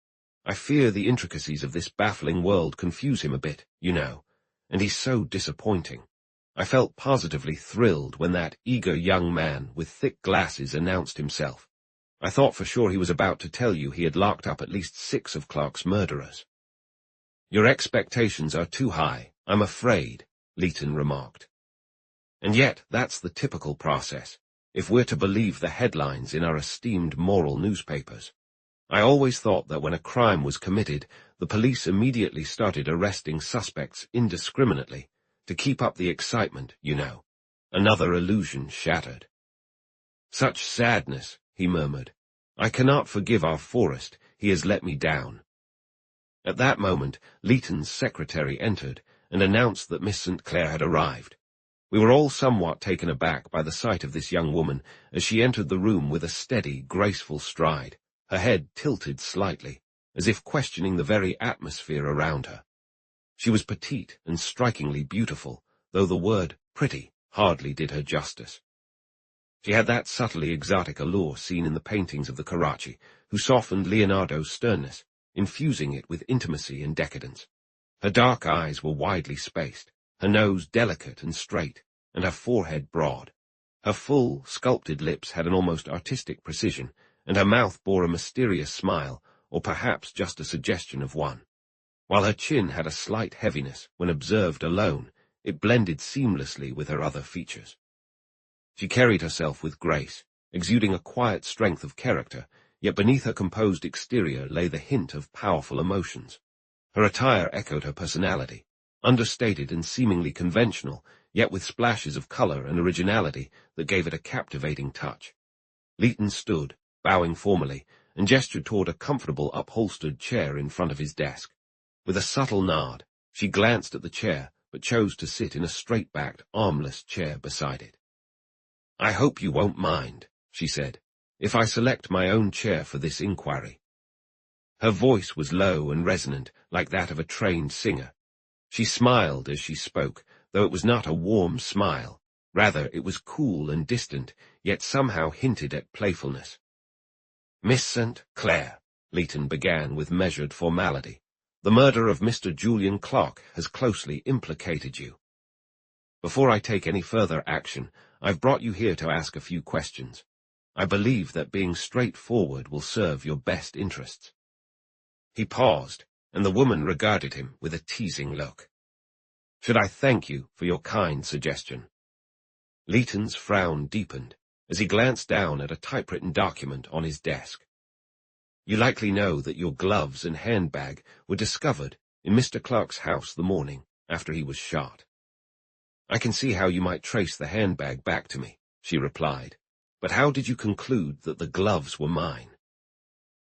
I fear the intricacies of this baffling world confuse him a bit, you know, and he's so disappointing. I felt positively thrilled when that eager young man with thick glasses announced himself. I thought for sure he was about to tell you he had locked up at least 6 of Clark's murderers." "Your expectations are too high, I'm afraid," Leighton remarked. "And yet that's the typical process, if we're to believe the headlines in our esteemed moral newspapers. I always thought that when a crime was committed, the police immediately started arresting suspects indiscriminately, to keep up the excitement, you know." Another illusion shattered. "Such sadness," he murmured. "I cannot forgive our Forrest, he has let me down." At that moment, Leighton's secretary entered and announced that Miss St. Clair had arrived. We were all somewhat taken aback by the sight of this young woman as she entered the room with a steady, graceful stride, her head tilted slightly, as if questioning the very atmosphere around her. She was petite and strikingly beautiful, though the word pretty hardly did her justice. She had that subtly exotic allure seen in the paintings of the Carracci, who softened Leonardo's sternness, infusing it with intimacy and decadence. Her dark eyes were widely spaced, her nose delicate and straight, and her forehead broad. Her full, sculpted lips had an almost artistic precision, and her mouth bore a mysterious smile, or perhaps just a suggestion of one. While her chin had a slight heaviness when observed alone, it blended seamlessly with her other features. She carried herself with grace, exuding a quiet strength of character, yet beneath her composed exterior lay the hint of powerful emotions. Her attire echoed her personality, understated and seemingly conventional, yet with splashes of color and originality that gave it a captivating touch. Leighton stood, bowing formally, and gestured toward a comfortable upholstered chair in front of his desk. With a subtle nod, she glanced at the chair, but chose to sit in a straight-backed, armless chair beside it. "I hope you won't mind," she said, "if I select my own chair for this inquiry." Her voice was low and resonant, like that of a trained singer. She smiled as she spoke, though it was not a warm smile. Rather, it was cool and distant, yet somehow hinted at playfulness. "Miss St. Clair," Leighton began with measured formality, "the murder of Mr. Julian Clark has closely implicated you. Before I take any further action, I've brought you here to ask a few questions. I believe that being straightforward will serve your best interests." He paused, and the woman regarded him with a teasing look. "Should I thank you for your kind suggestion?" Leighton's frown deepened as he glanced down at a typewritten document on his desk. "You likely know that your gloves and handbag were discovered in Mr. Clark's house the morning after he was shot." "I can see how you might trace the handbag back to me," she replied, "but how did you conclude that the gloves were mine?"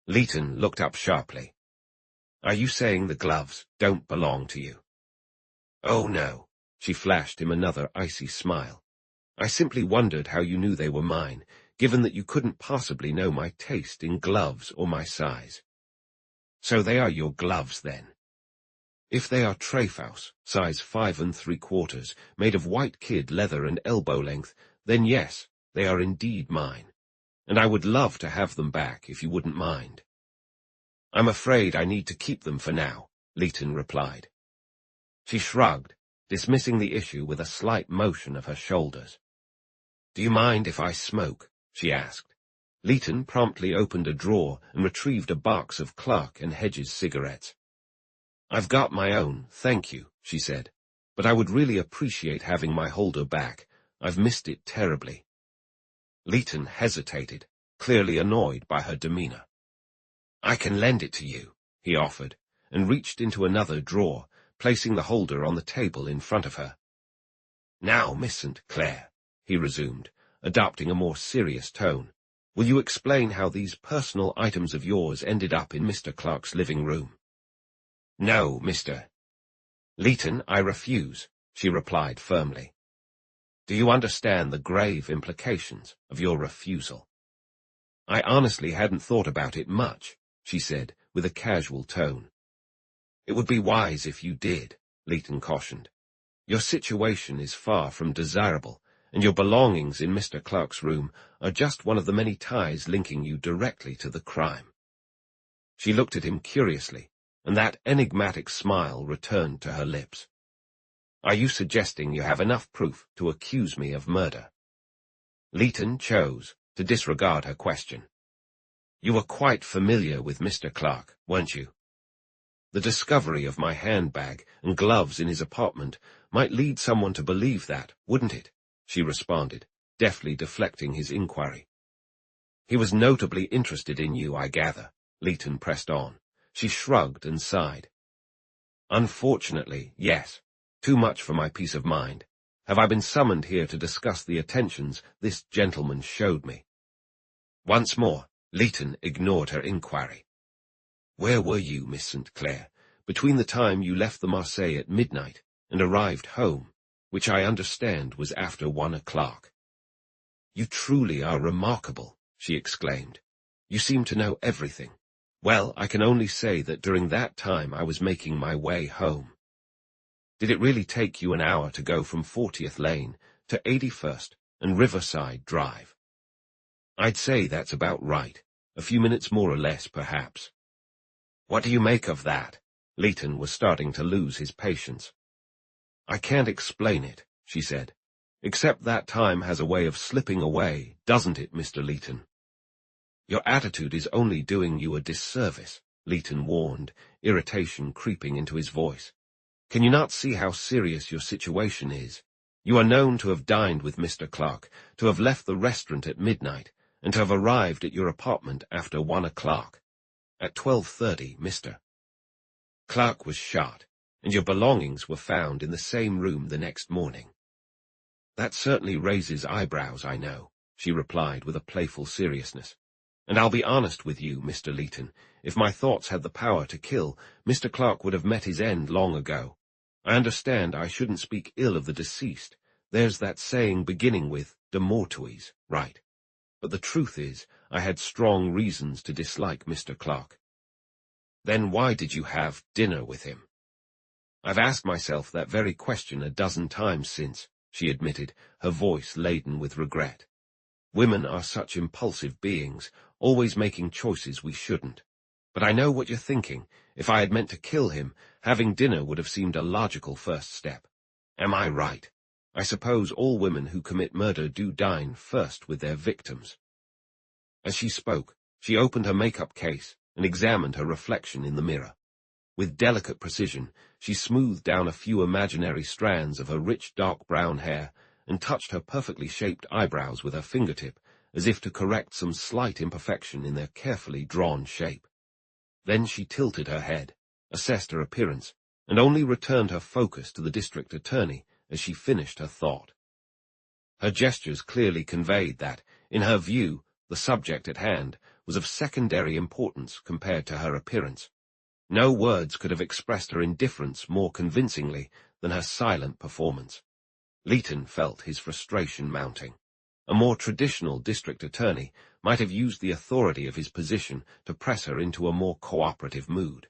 Leighton looked up sharply. "Are you saying the gloves don't belong to you?" "Oh, no," she flashed him another icy smile. I simply wondered how you knew they were mine, given that you couldn't possibly know my taste in gloves or my size. So they are your gloves, then? If they are trefoils, size 5 3/4, made of white kid leather and elbow length, then yes, they are indeed mine, and I would love to have them back if you wouldn't mind. I'm afraid I need to keep them for now, Leighton replied. She shrugged, dismissing the issue with a slight motion of her shoulders. Do you mind if I smoke? She asked. Leighton promptly opened a drawer and retrieved a box of Clark and Hedges cigarettes. I've got my own, thank you, she said, but I would really appreciate having my holder back. I've missed it terribly. Leighton hesitated, clearly annoyed by her demeanor. I can lend it to you, he offered, and reached into another drawer, placing the holder on the table in front of her. Now, Miss St. Clair, he resumed, adopting a more serious tone, will you explain how these personal items of yours ended up in Mr. Clark's living room? No, Mr. Leighton, I refuse, she replied firmly. Do you understand the grave implications of your refusal? I honestly hadn't thought about it much, she said, with a casual tone. It would be wise if you did, Leighton cautioned. Your situation is far from desirable, and your belongings in Mr. Clark's room are just one of the many ties linking you directly to the crime. She looked at him curiously, and that enigmatic smile returned to her lips. Are you suggesting you have enough proof to accuse me of murder? Leighton chose to disregard her question. You were quite familiar with Mr. Clark, weren't you? The discovery of my handbag and gloves in his apartment might lead someone to believe that, wouldn't it? She responded, deftly deflecting his inquiry. He was notably interested in you, I gather, Leighton pressed on. She shrugged and sighed. Unfortunately, yes. Too much for my peace of mind. Have I been summoned here to discuss the attentions this gentleman showed me? Once more, Leighton ignored her inquiry. Where were you, Miss St. Clair, between the time you left the Marseille at midnight and arrived home, which I understand was after 1 o'clock? You truly are remarkable, she exclaimed. You seem to know everything. Well, I can only say that during that time I was making my way home. Did it really take you an hour to go from 40th Lane to 81st and Riverside Drive? I'd say that's about right. A few minutes more or less, perhaps. What do you make of that? Leighton was starting to lose his patience. I can't explain it, she said. Except that time has a way of slipping away, doesn't it, Mr. Leighton? Your attitude is only doing you a disservice, Leighton warned, irritation creeping into his voice. Can you not see how serious your situation is? You are known to have dined with Mr. Clark, to have left the restaurant at midnight, and to have arrived at your apartment after 1 o'clock. At 12:30, Mr. Clark was shot, and your belongings were found in the same room the next morning. That certainly raises eyebrows, I know, she replied with a playful seriousness. And I'll be honest with you, Mr. Leighton, if my thoughts had the power to kill, Mr. Clark would have met his end long ago. I understand I shouldn't speak ill of the deceased. There's that saying beginning with de mortuis, right? But the truth is, I had strong reasons to dislike Mr. Clark. Then why did you have dinner with him? I've asked myself that very question a dozen times since, she admitted, her voice laden with regret. Women are such impulsive beings, always making choices we shouldn't. But I know what you're thinking. If I had meant to kill him, having dinner would have seemed a logical first step. Am I right? I suppose all women who commit murder do dine first with their victims. As she spoke, she opened her makeup case and examined her reflection in the mirror. With delicate precision, she smoothed down a few imaginary strands of her rich dark brown hair and touched her perfectly shaped eyebrows with her fingertip, as if to correct some slight imperfection in their carefully drawn shape. Then she tilted her head, assessed her appearance, and only returned her focus to the district attorney as she finished her thought. Her gestures clearly conveyed that, in her view, the subject at hand was of secondary importance compared to her appearance. No words could have expressed her indifference more convincingly than her silent performance. Leighton felt his frustration mounting. A more traditional district attorney might have used the authority of his position to press her into a more cooperative mood.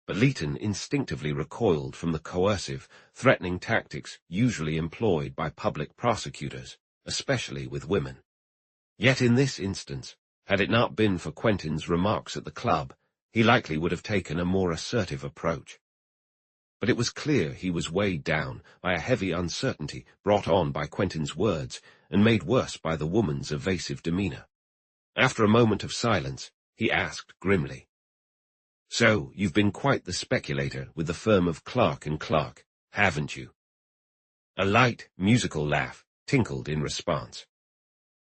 But Leighton instinctively recoiled from the coercive, threatening tactics usually employed by public prosecutors, especially with women. Yet in this instance, had it not been for Quentin's remarks at the club, he likely would have taken a more assertive approach. But it was clear he was weighed down by a heavy uncertainty brought on by Quentin's words and made worse by the woman's evasive demeanor. After a moment of silence, he asked grimly, "So, you've been quite the speculator with the firm of Clark & Clark, haven't you?" A light, musical laugh tinkled in response.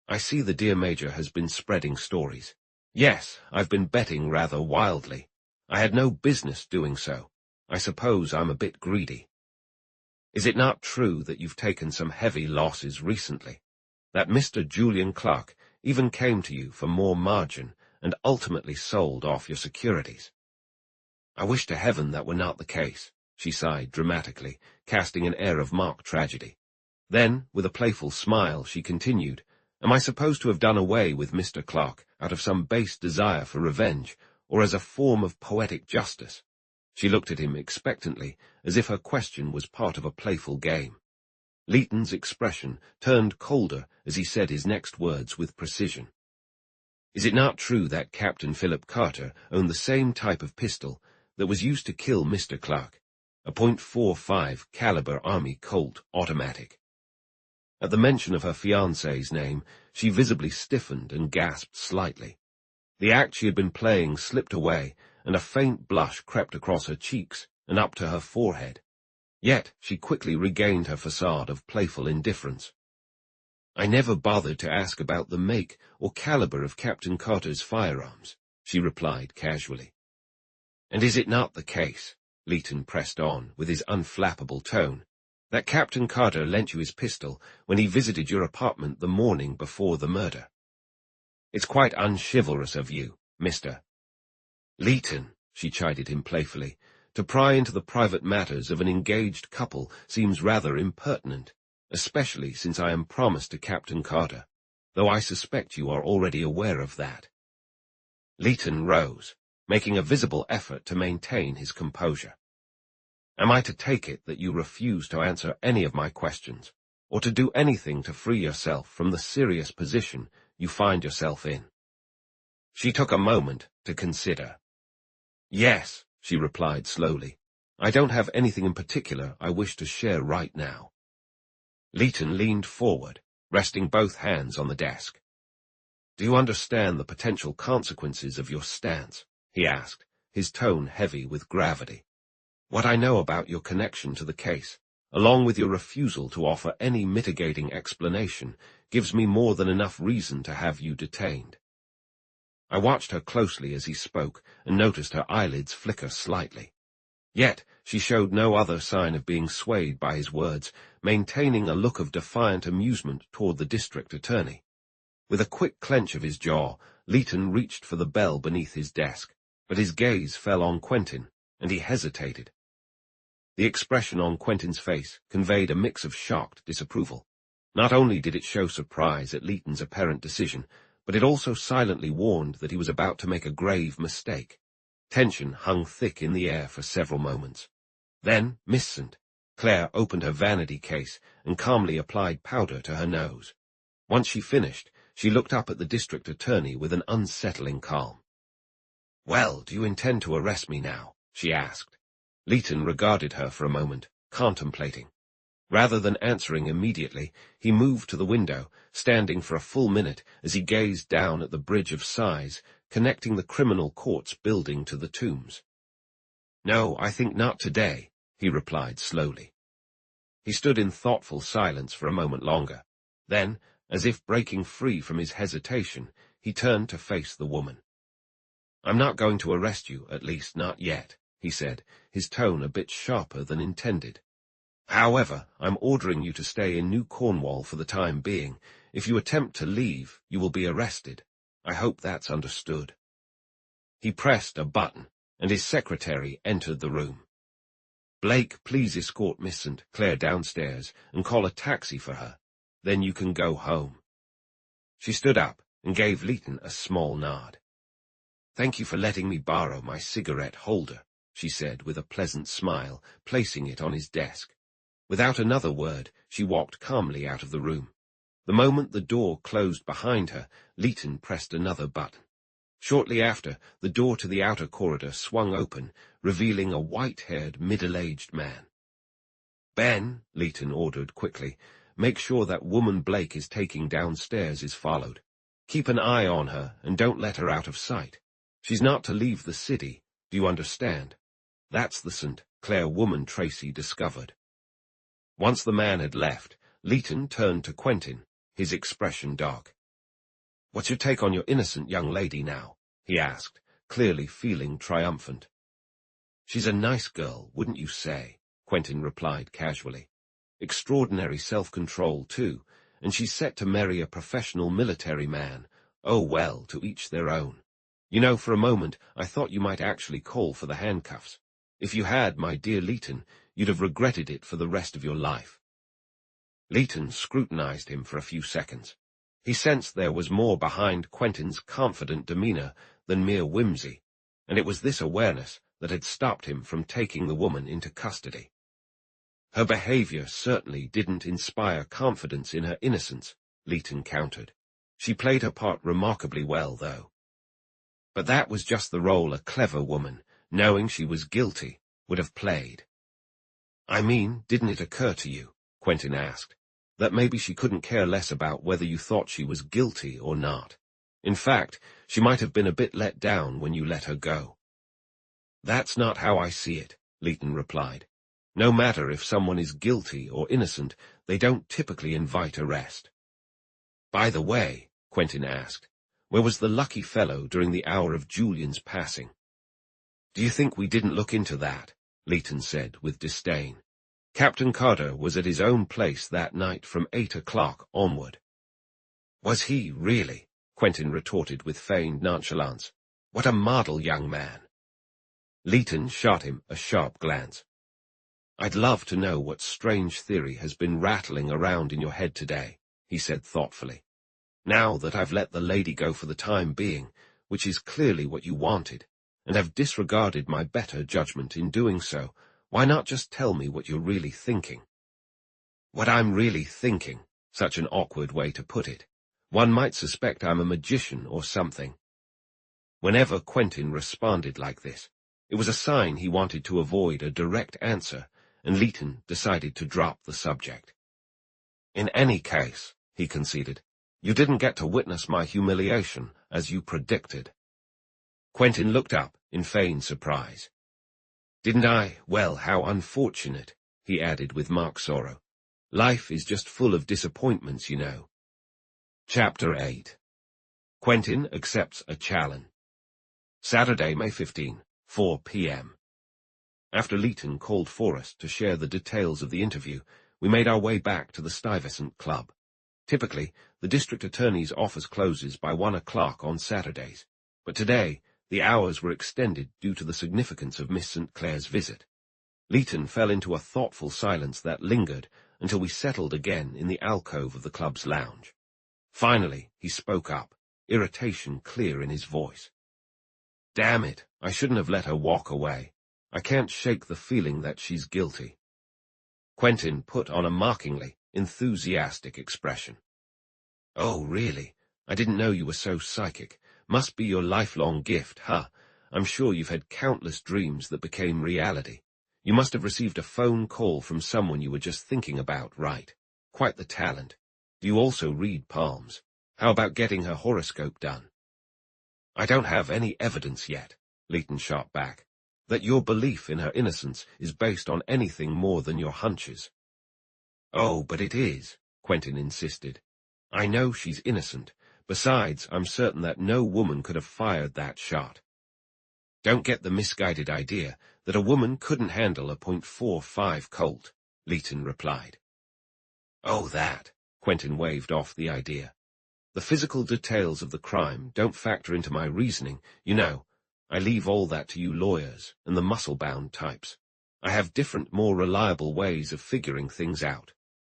"I see the dear Major has been spreading stories. Yes, I've been betting rather wildly. I had no business doing so. I suppose I'm a bit greedy. Is it not true that you've taken some heavy losses recently? That Mr. Julian Clark even came to you for more margin and ultimately sold off your securities?" "I wish to heaven that were not the case," she sighed dramatically, casting an air of mock tragedy. Then, with a playful smile, she continued, "Am I supposed to have done away with Mr. Clark out of some base desire for revenge, or as a form of poetic justice?" She looked at him expectantly, as if her question was part of a playful game. Leighton's expression turned colder as he said his next words with precision. "Is it not true that Captain Philip Carter owned the same type of pistol that was used to kill Mr. Clark, a .45 caliber Army Colt automatic?" At the mention of her fiancé's name, she visibly stiffened and gasped slightly. The act she had been playing slipped away, and a faint blush crept across her cheeks and up to her forehead. Yet she quickly regained her facade of playful indifference. "I never bothered to ask about the make or caliber of Captain Carter's firearms," she replied casually. "And is it not the case," Leighton pressed on with his unflappable tone, "that Captain Carter lent you his pistol when he visited your apartment the morning before the murder? It's quite unchivalrous of you, Mr. Leighton," she chided him playfully. "To pry into the private matters of an engaged couple seems rather impertinent, especially since I am promised to Captain Carter, though I suspect you are already aware of that." Leighton rose, making a visible effort to maintain his composure. "Am I to take it that you refuse to answer any of my questions, or to do anything to free yourself from the serious position you find yourself in?" She took a moment to consider. "Yes," she replied slowly. "I don't have anything in particular I wish to share right now." Leighton leaned forward, resting both hands on the desk. "Do you understand the potential consequences of your stance?" he asked, his tone heavy with gravity. "What I know about your connection to the case, along with your refusal to offer any mitigating explanation, gives me more than enough reason to have you detained." I watched her closely as he spoke and noticed her eyelids flicker slightly. Yet she showed no other sign of being swayed by his words, maintaining a look of defiant amusement toward the district attorney. With a quick clench of his jaw, Leighton reached for the bell beneath his desk, but his gaze fell on Quentin, and he hesitated. The expression on Quentin's face conveyed a mix of shocked disapproval. Not only did it show surprise at Leighton's apparent decision, but it also silently warned that he was about to make a grave mistake. Tension hung thick in the air for several moments. Then, Miss Claire opened her vanity case and calmly applied powder to her nose. Once she finished, she looked up at the district attorney with an unsettling calm. "Well, do you intend to arrest me now?" she asked. Leighton regarded her for a moment, contemplating. Rather than answering immediately, he moved to the window, standing for a full minute as he gazed down at the Bridge of Sighs, connecting the criminal courts building to the tombs. "No, I think not today," he replied slowly. He stood in thoughtful silence for a moment longer. Then, as if breaking free from his hesitation, he turned to face the woman. "I'm not going to arrest you, at least not yet," he said, his tone a bit sharper than intended. "However, I'm ordering you to stay in New Cornwall for the time being. If you attempt to leave, you will be arrested. I hope that's understood." He pressed a button, and his secretary entered the room. Blake, please escort Miss St. Clair downstairs and call a taxi for her. Then you can go home." She stood up and gave Leighton a small nod. "Thank you for letting me borrow my cigarette holder," she said with a pleasant smile, placing it on his desk. Without another word, she walked calmly out of the room. The moment the door closed behind her, Leighton pressed another button. Shortly after, the door to the outer corridor swung open, revealing a white-haired, middle-aged man. "Ben," Leighton ordered quickly, "make sure that woman Blake is taking downstairs is followed. Keep an eye on her and don't let her out of sight. She's not to leave the city, do you understand? That's the St. Clair woman Tracy discovered." Once the man had left, Leighton turned to Quentin, his expression dark. "What's your take on your innocent young lady now?" he asked, clearly feeling triumphant. "She's a nice girl, wouldn't you say?" Quentin replied casually. "Extraordinary self-control, too, and she's set to marry a professional military man. Oh well, to each their own. You know, for a moment, I thought you might actually call for the handcuffs. If you had, my dear Leighton, you'd have regretted it for the rest of your life." Leighton scrutinized him for a few seconds. He sensed there was more behind Quentin's confident demeanor than mere whimsy, and it was this awareness that had stopped him from taking the woman into custody. Her behavior certainly didn't inspire confidence in her innocence, Leighton countered. She played her part remarkably well, though. But that was just the role a clever woman, knowing she was guilty, would have played. "I mean, didn't it occur to you," Quentin asked, "that maybe she couldn't care less about whether you thought she was guilty or not? In fact, she might have been a bit let down when you let her go." "That's not how I see it," Leighton replied. "No matter if someone is guilty or innocent, they don't typically invite arrest." "By the way," Quentin asked, "where was the lucky fellow during the hour of Julian's passing?" "Do you think we didn't look into that?" Leighton said with disdain. "Captain Carter was at his own place that night from 8 o'clock onward." "Was he, really?" Quentin retorted with feigned nonchalance. "What a model young man." Leighton shot him a sharp glance. "I'd love to know what strange theory has been rattling around in your head today," he said thoughtfully. "Now that I've let the lady go for the time being, which is clearly what you wanted, and have disregarded my better judgment in doing so, why not just tell me what you're really thinking?" "What I'm really thinking," such an awkward way to put it. One might suspect I'm a magician or something. Whenever Quentin responded like this, it was a sign he wanted to avoid a direct answer, and Leighton decided to drop the subject. "In any case," he conceded, "you didn't get to witness my humiliation, as you predicted." Quentin looked up in feigned surprise. "Didn't I? Well, how unfortunate," he added with mock sorrow. "Life is just full of disappointments, you know." Chapter 8. Quentin accepts a challenge. Saturday, May 15, 4 p.m. After Leighton called for us to share the details of the interview, we made our way back to the Stuyvesant Club. Typically, the district attorney's office closes by 1 o'clock on Saturdays, but today the hours were extended due to the significance of Miss St. Clair's visit. Leighton fell into a thoughtful silence that lingered until we settled again in the alcove of the club's lounge. Finally, he spoke up, irritation clear in his voice. "Damn it, I shouldn't have let her walk away. I can't shake the feeling that she's guilty." Quentin put on a mockingly enthusiastic expression. "Oh, really? I didn't know you were so psychic. Must be your lifelong gift, huh? I'm sure you've had countless dreams that became reality. You must have received a phone call from someone you were just thinking about, right? Quite the talent. Do you also read palms? How about getting her horoscope done?" "I don't have any evidence yet," Leighton shot back, "that your belief in her innocence is based on anything more than your hunches." "Oh, but it is," Quentin insisted. "I know she's innocent. Besides, I'm certain that no woman could have fired that shot." "Don't get the misguided idea that a woman couldn't handle a .45 Colt," Leighton replied. "Oh, that," Quentin waved off the idea. "The physical details of the crime don't factor into my reasoning, you know. I leave all that to you lawyers and the muscle-bound types. I have different, more reliable ways of figuring things out.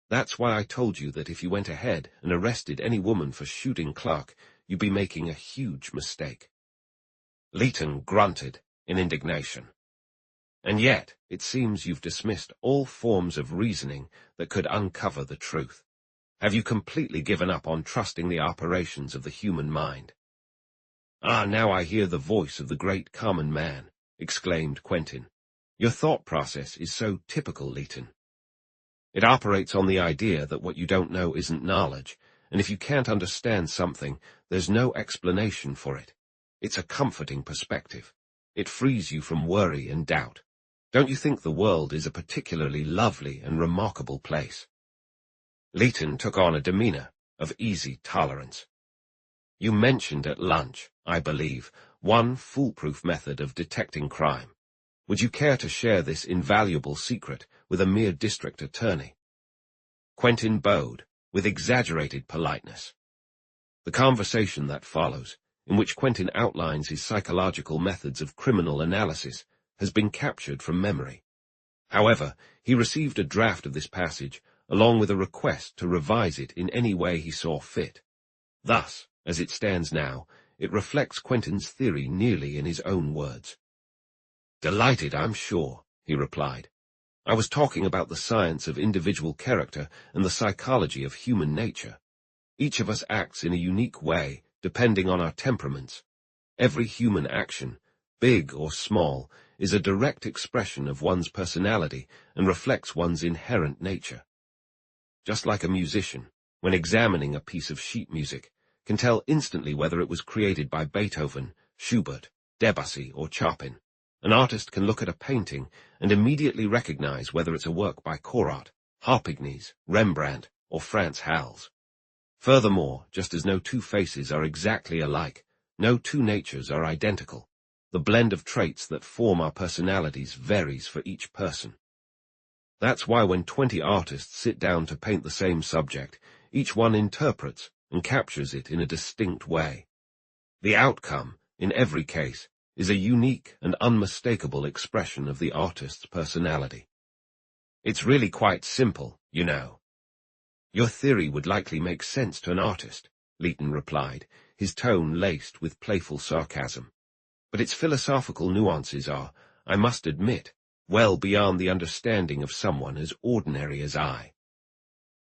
That's why I told you that if you went ahead and arrested any woman for shooting Clark, you'd be making a huge mistake." Leighton grunted in indignation. "And yet, it seems you've dismissed all forms of reasoning that could uncover the truth. Have you completely given up on trusting the operations of the human mind?" "Ah, now I hear the voice of the great common man," exclaimed Quentin. "Your thought process is so typical, Leighton. It operates on the idea that what you don't know isn't knowledge, and if you can't understand something, there's no explanation for it. It's a comforting perspective. It frees you from worry and doubt. Don't you think the world is a particularly lovely and remarkable place?" Leighton took on a demeanor of easy tolerance. "You mentioned at lunch, I believe, one foolproof method of detecting crime. Would you care to share this invaluable secret with a mere district attorney?" Quentin bowed with exaggerated politeness. The conversation that follows, in which Quentin outlines his psychological methods of criminal analysis, has been captured from memory. However, he received a draft of this passage along with a request to revise it in any way he saw fit. Thus, as it stands now, it reflects Quentin's theory nearly in his own words. "Delighted, I'm sure," he replied. "I was talking about the science of individual character and the psychology of human nature. Each of us acts in a unique way, depending on our temperaments. Every human action, big or small, is a direct expression of one's personality and reflects one's inherent nature. Just like a musician, when examining a piece of sheet music, can tell instantly whether it was created by Beethoven, Schubert, Debussy, or Chopin, an artist can look at a painting and immediately recognize whether it's a work by Corot, Harpignies, Rembrandt, or Frans Hals. Furthermore, just as no two faces are exactly alike, no two natures are identical. The blend of traits that form our personalities varies for each person. That's why when 20 artists sit down to paint the same subject, each one interprets and captures it in a distinct way. The outcome, in every case, is a unique and unmistakable expression of the artist's personality. It's really quite simple, you know." "Your theory would likely make sense to an artist," Leighton replied, his tone laced with playful sarcasm. "But its philosophical nuances are, I must admit, well beyond the understanding of someone as ordinary as I."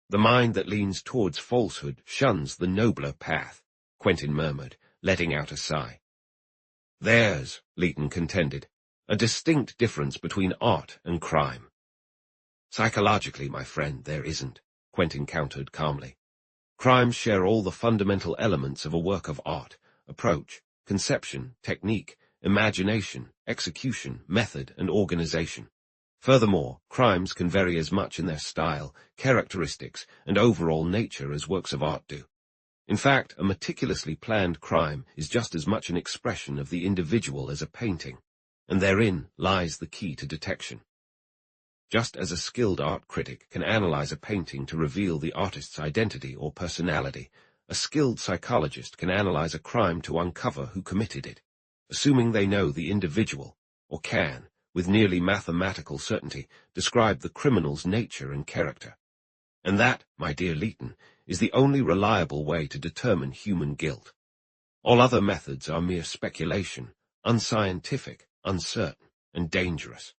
"The mind that leans towards falsehood shuns the nobler path," Quentin murmured, letting out a sigh. "There's," Leighton contended, "a distinct difference between art and crime." "Psychologically, my friend, there isn't," Quentin countered calmly. "Crimes share all the fundamental elements of a work of art: approach, conception, technique, imagination, execution, method, and organization. Furthermore, crimes can vary as much in their style, characteristics, and overall nature as works of art do. In fact, a meticulously planned crime is just as much an expression of the individual as a painting, and therein lies the key to detection. Just as a skilled art critic can analyze a painting to reveal the artist's identity or personality, a skilled psychologist can analyze a crime to uncover who committed it, assuming they know the individual, or can, with nearly mathematical certainty, describe the criminal's nature and character. And that, my dear Leighton, is the only reliable way to determine human guilt. All other methods are mere speculation, unscientific, uncertain, and dangerous."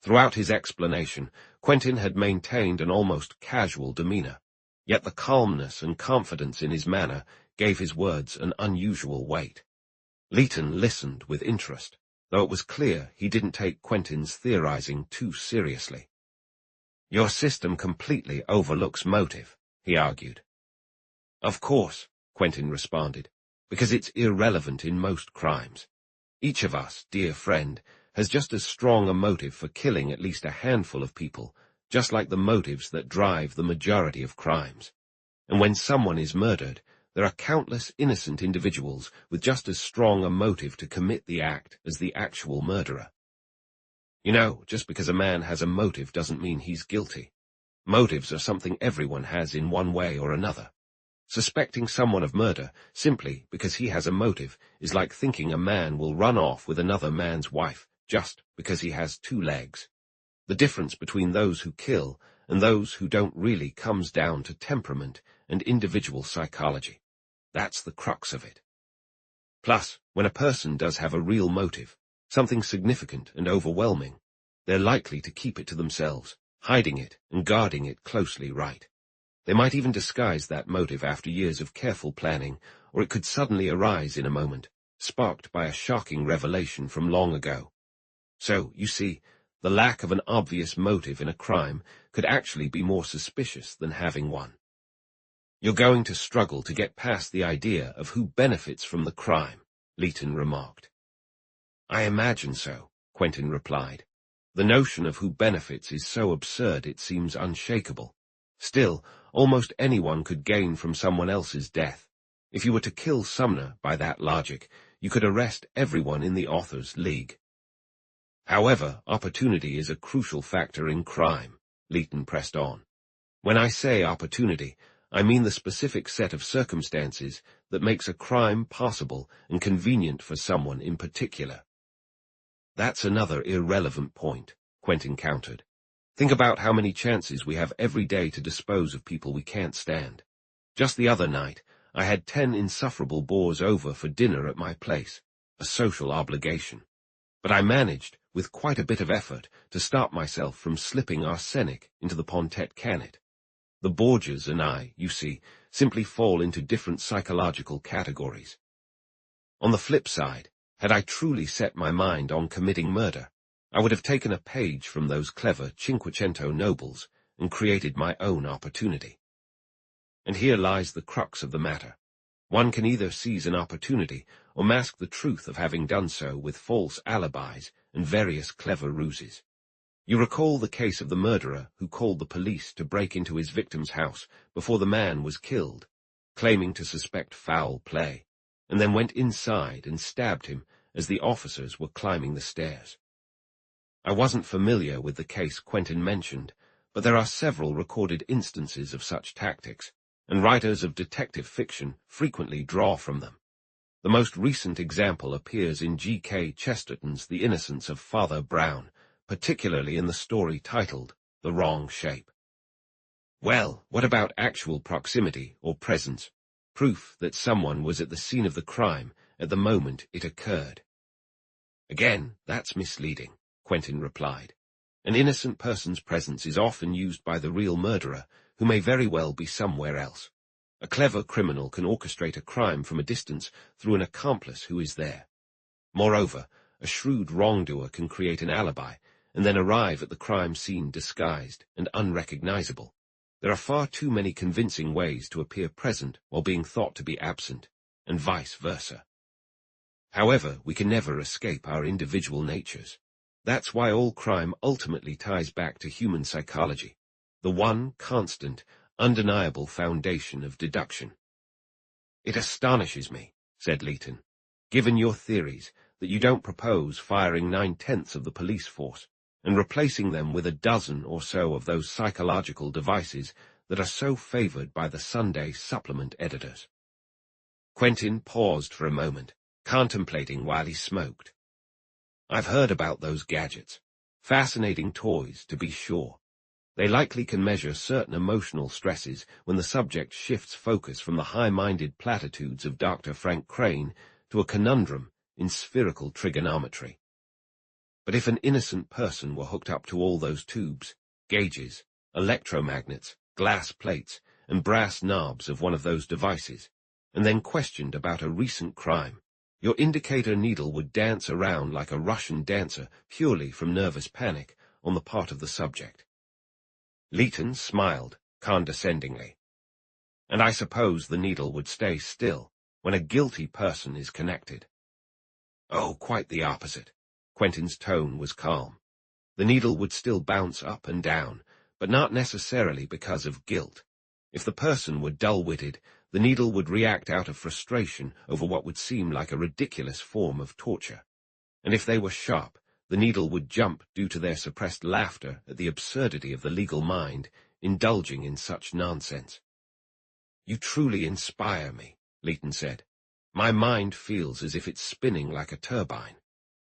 Throughout his explanation, Quentin had maintained an almost casual demeanor, yet the calmness and confidence in his manner gave his words an unusual weight. Leighton listened with interest, though it was clear he didn't take Quentin's theorizing too seriously. "Your system completely overlooks motive," he argued. "Of course," Quentin responded, "because it's irrelevant in most crimes. Each of us, dear friend, has just as strong a motive for killing at least a handful of people, just like the motives that drive the majority of crimes. And when someone is murdered, there are countless innocent individuals with just as strong a motive to commit the act as the actual murderer. You know, just because a man has a motive doesn't mean he's guilty. Motives are something everyone has in one way or another. Suspecting someone of murder simply because he has a motive is like thinking a man will run off with another man's wife just because he has 2 legs. The difference between those who kill and those who don't really comes down to temperament and individual psychology. That's the crux of it. Plus, when a person does have a real motive, something significant and overwhelming, they're likely to keep it to themselves, hiding it and guarding it closely right. They might even disguise that motive after years of careful planning, or it could suddenly arise in a moment, sparked by a shocking revelation from long ago. So, you see, the lack of an obvious motive in a crime could actually be more suspicious than having one. You're going to struggle to get past the idea of who benefits from the crime, Leighton remarked. I imagine so, Quentin replied. The notion of who benefits is so absurd it seems unshakable. Still, almost anyone could gain from someone else's death. If you were to kill Sumner by that logic, you could arrest everyone in the Authors' League. However, opportunity is a crucial factor in crime, Leighton pressed on. When I say opportunity, I mean the specific set of circumstances that makes a crime possible and convenient for someone in particular. That's another irrelevant point, Quentin countered. Think about how many chances we have every day to dispose of people we can't stand. Just the other night, I had 10 insufferable bores over for dinner at my place, a social obligation. But I managed, with quite a bit of effort, to stop myself from slipping arsenic into the Pontet Canet. The Borgias and I, you see, simply fall into different psychological categories. On the flip side, had I truly set my mind on committing murder, I would have taken a page from those clever Cinquecento nobles and created my own opportunity. And here lies the crux of the matter. One can either seize an opportunity or mask the truth of having done so with false alibis and various clever ruses. You recall the case of the murderer who called the police to break into his victim's house before the man was killed, claiming to suspect foul play, and then went inside and stabbed him as the officers were climbing the stairs. I wasn't familiar with the case Quentin mentioned, but there are several recorded instances of such tactics, and writers of detective fiction frequently draw from them. The most recent example appears in G.K. Chesterton's The Innocence of Father Brown, particularly in the story titled The Wrong Shape. Well, what about actual proximity or presence, proof that someone was at the scene of the crime at the moment it occurred? Again, that's misleading, Quentin replied. An innocent person's presence is often used by the real murderer, who may very well be somewhere else. A clever criminal can orchestrate a crime from a distance through an accomplice who is there. Moreover, a shrewd wrongdoer can create an alibi and then arrive at the crime scene disguised and unrecognizable. There are far too many convincing ways to appear present while being thought to be absent, and vice versa. However, we can never escape our individual natures. That's why all crime ultimately ties back to human psychology, the one constant, undeniable foundation of deduction. It astonishes me, said Leighton, given your theories, that you don't propose firing 9/10 of the police force and replacing them with a dozen or so of those psychological devices that are so favored by the Sunday supplement editors. Quentin paused for a moment, contemplating while he smoked. I've heard about those gadgets. Fascinating toys, to be sure. They likely can measure certain emotional stresses when the subject shifts focus from the high-minded platitudes of Dr. Frank Crane to a conundrum in spherical trigonometry. But if an innocent person were hooked up to all those tubes, gauges, electromagnets, glass plates, and brass knobs of one of those devices, and then questioned about a recent crime, your indicator needle would dance around like a Russian dancer purely from nervous panic on the part of the subject. Leighton smiled condescendingly. And I suppose the needle would stay still when a guilty person is connected. Oh, quite the opposite. Quentin's tone was calm. The needle would still bounce up and down, but not necessarily because of guilt. If the person were dull-witted, the needle would react out of frustration over what would seem like a ridiculous form of torture. And if they were sharp, the needle would jump due to their suppressed laughter at the absurdity of the legal mind indulging in such nonsense. You truly inspire me, Leighton said. My mind feels as if it's spinning like a turbine.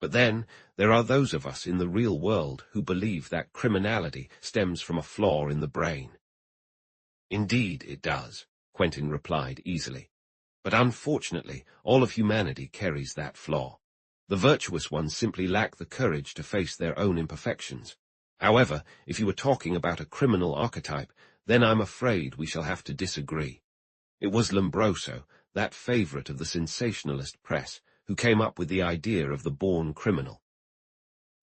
But then, there are those of us in the real world who believe that criminality stems from a flaw in the brain. Indeed it does, Quentin replied easily. But unfortunately, all of humanity carries that flaw. The virtuous ones simply lack the courage to face their own imperfections. However, if you were talking about a criminal archetype, then I'm afraid we shall have to disagree. It was Lombroso, that favorite of the sensationalist press, who came up with the idea of the born criminal.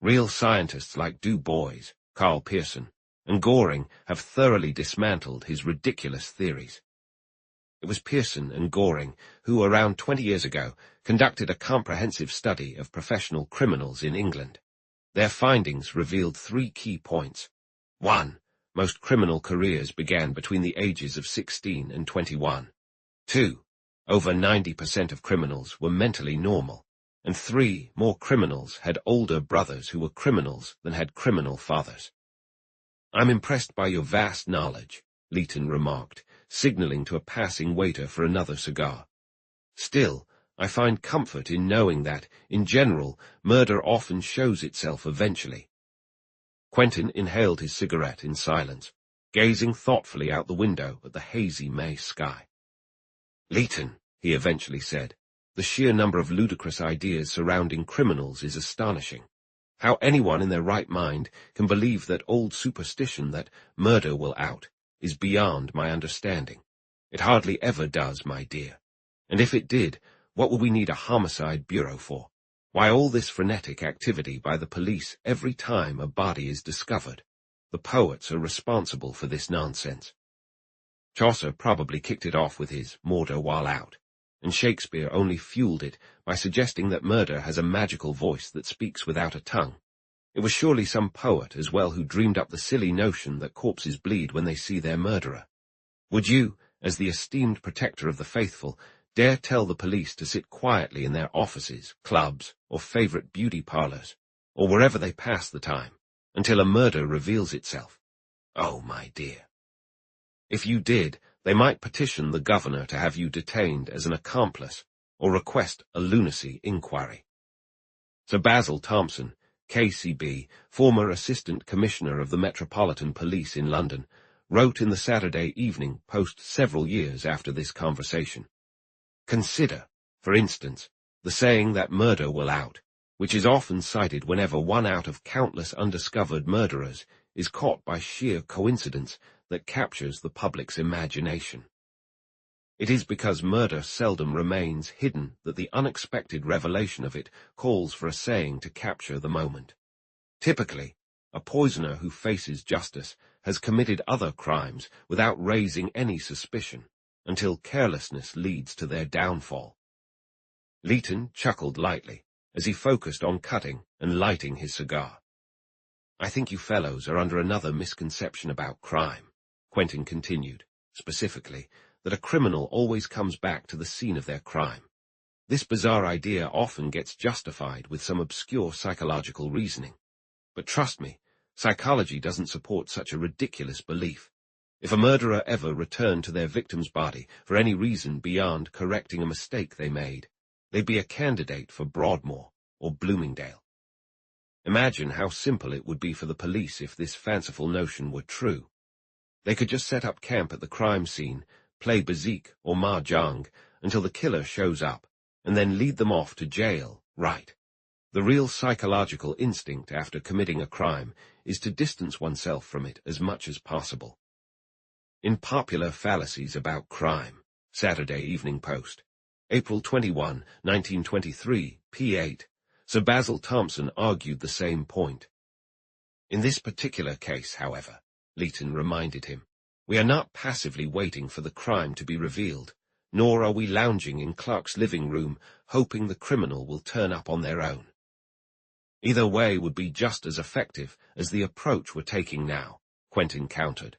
Real scientists like Du Bois, Carl Pearson, and Goring have thoroughly dismantled his ridiculous theories. It was Pearson and Goring who, around 20 years ago, conducted a comprehensive study of professional criminals in England. Their findings revealed 3 key points. 1. Most criminal careers began between the ages of 16 and 21. 2. Over 90% of criminals were mentally normal. And 3. More criminals had older brothers who were criminals than had criminal fathers. I'm impressed by your vast knowledge, Leighton remarked, signaling to a passing waiter for another cigar. Still, I find comfort in knowing that, in general, murder often shows itself eventually. Quentin inhaled his cigarette in silence, gazing thoughtfully out the window at the hazy May sky. Leighton, he eventually said, the sheer number of ludicrous ideas surrounding criminals is astonishing. How anyone in their right mind can believe that old superstition that murder will out is beyond my understanding. It hardly ever does, my dear. And if it did, what would we need a homicide bureau for? Why all this frenetic activity by the police every time a body is discovered? The poets are responsible for this nonsense. Chaucer probably kicked it off with his Murder while out, and Shakespeare only fueled it by suggesting that murder has a magical voice that speaks without a tongue. It was surely some poet as well who dreamed up the silly notion that corpses bleed when they see their murderer. Would you, as the esteemed protector of the faithful, dare tell the police to sit quietly in their offices, clubs, or favorite beauty parlors, or wherever they pass the time, until a murder reveals itself? Oh, my dear. If you did, they might petition the governor to have you detained as an accomplice, or request a lunacy inquiry. Sir Basil Thompson, KCB, former Assistant Commissioner of the Metropolitan Police in London, wrote in the Saturday Evening Post several years after this conversation. Consider, for instance, the saying that murder will out, which is often cited whenever one out of countless undiscovered murderers is caught by sheer coincidence that captures the public's imagination. It is because murder seldom remains hidden that the unexpected revelation of it calls for a saying to capture the moment. Typically, a poisoner who faces justice has committed other crimes without raising any suspicion, until carelessness leads to their downfall. Leighton chuckled lightly as he focused on cutting and lighting his cigar. I think you fellows are under another misconception about crime, Quentin continued, specifically, that a criminal always comes back to the scene of their crime. This bizarre idea often gets justified with some obscure psychological reasoning. But trust me, psychology doesn't support such a ridiculous belief. If a murderer ever returned to their victim's body for any reason beyond correcting a mistake they made, they'd be a candidate for Broadmoor or Bloomingdale. Imagine how simple it would be for the police if this fanciful notion were true. They could just set up camp at the crime scene, play bezique or mahjong until the killer shows up, and then lead them off to jail, right? The real psychological instinct after committing a crime is to distance oneself from it as much as possible. In Popular Fallacies About Crime, Saturday Evening Post, April 21, 1923, p. 8, Sir Basil Thompson argued the same point. In this particular case, however, Leighton reminded him, we are not passively waiting for the crime to be revealed, nor are we lounging in Clark's living room hoping the criminal will turn up on their own. Either way would be just as effective as the approach we're taking now, Quentin countered.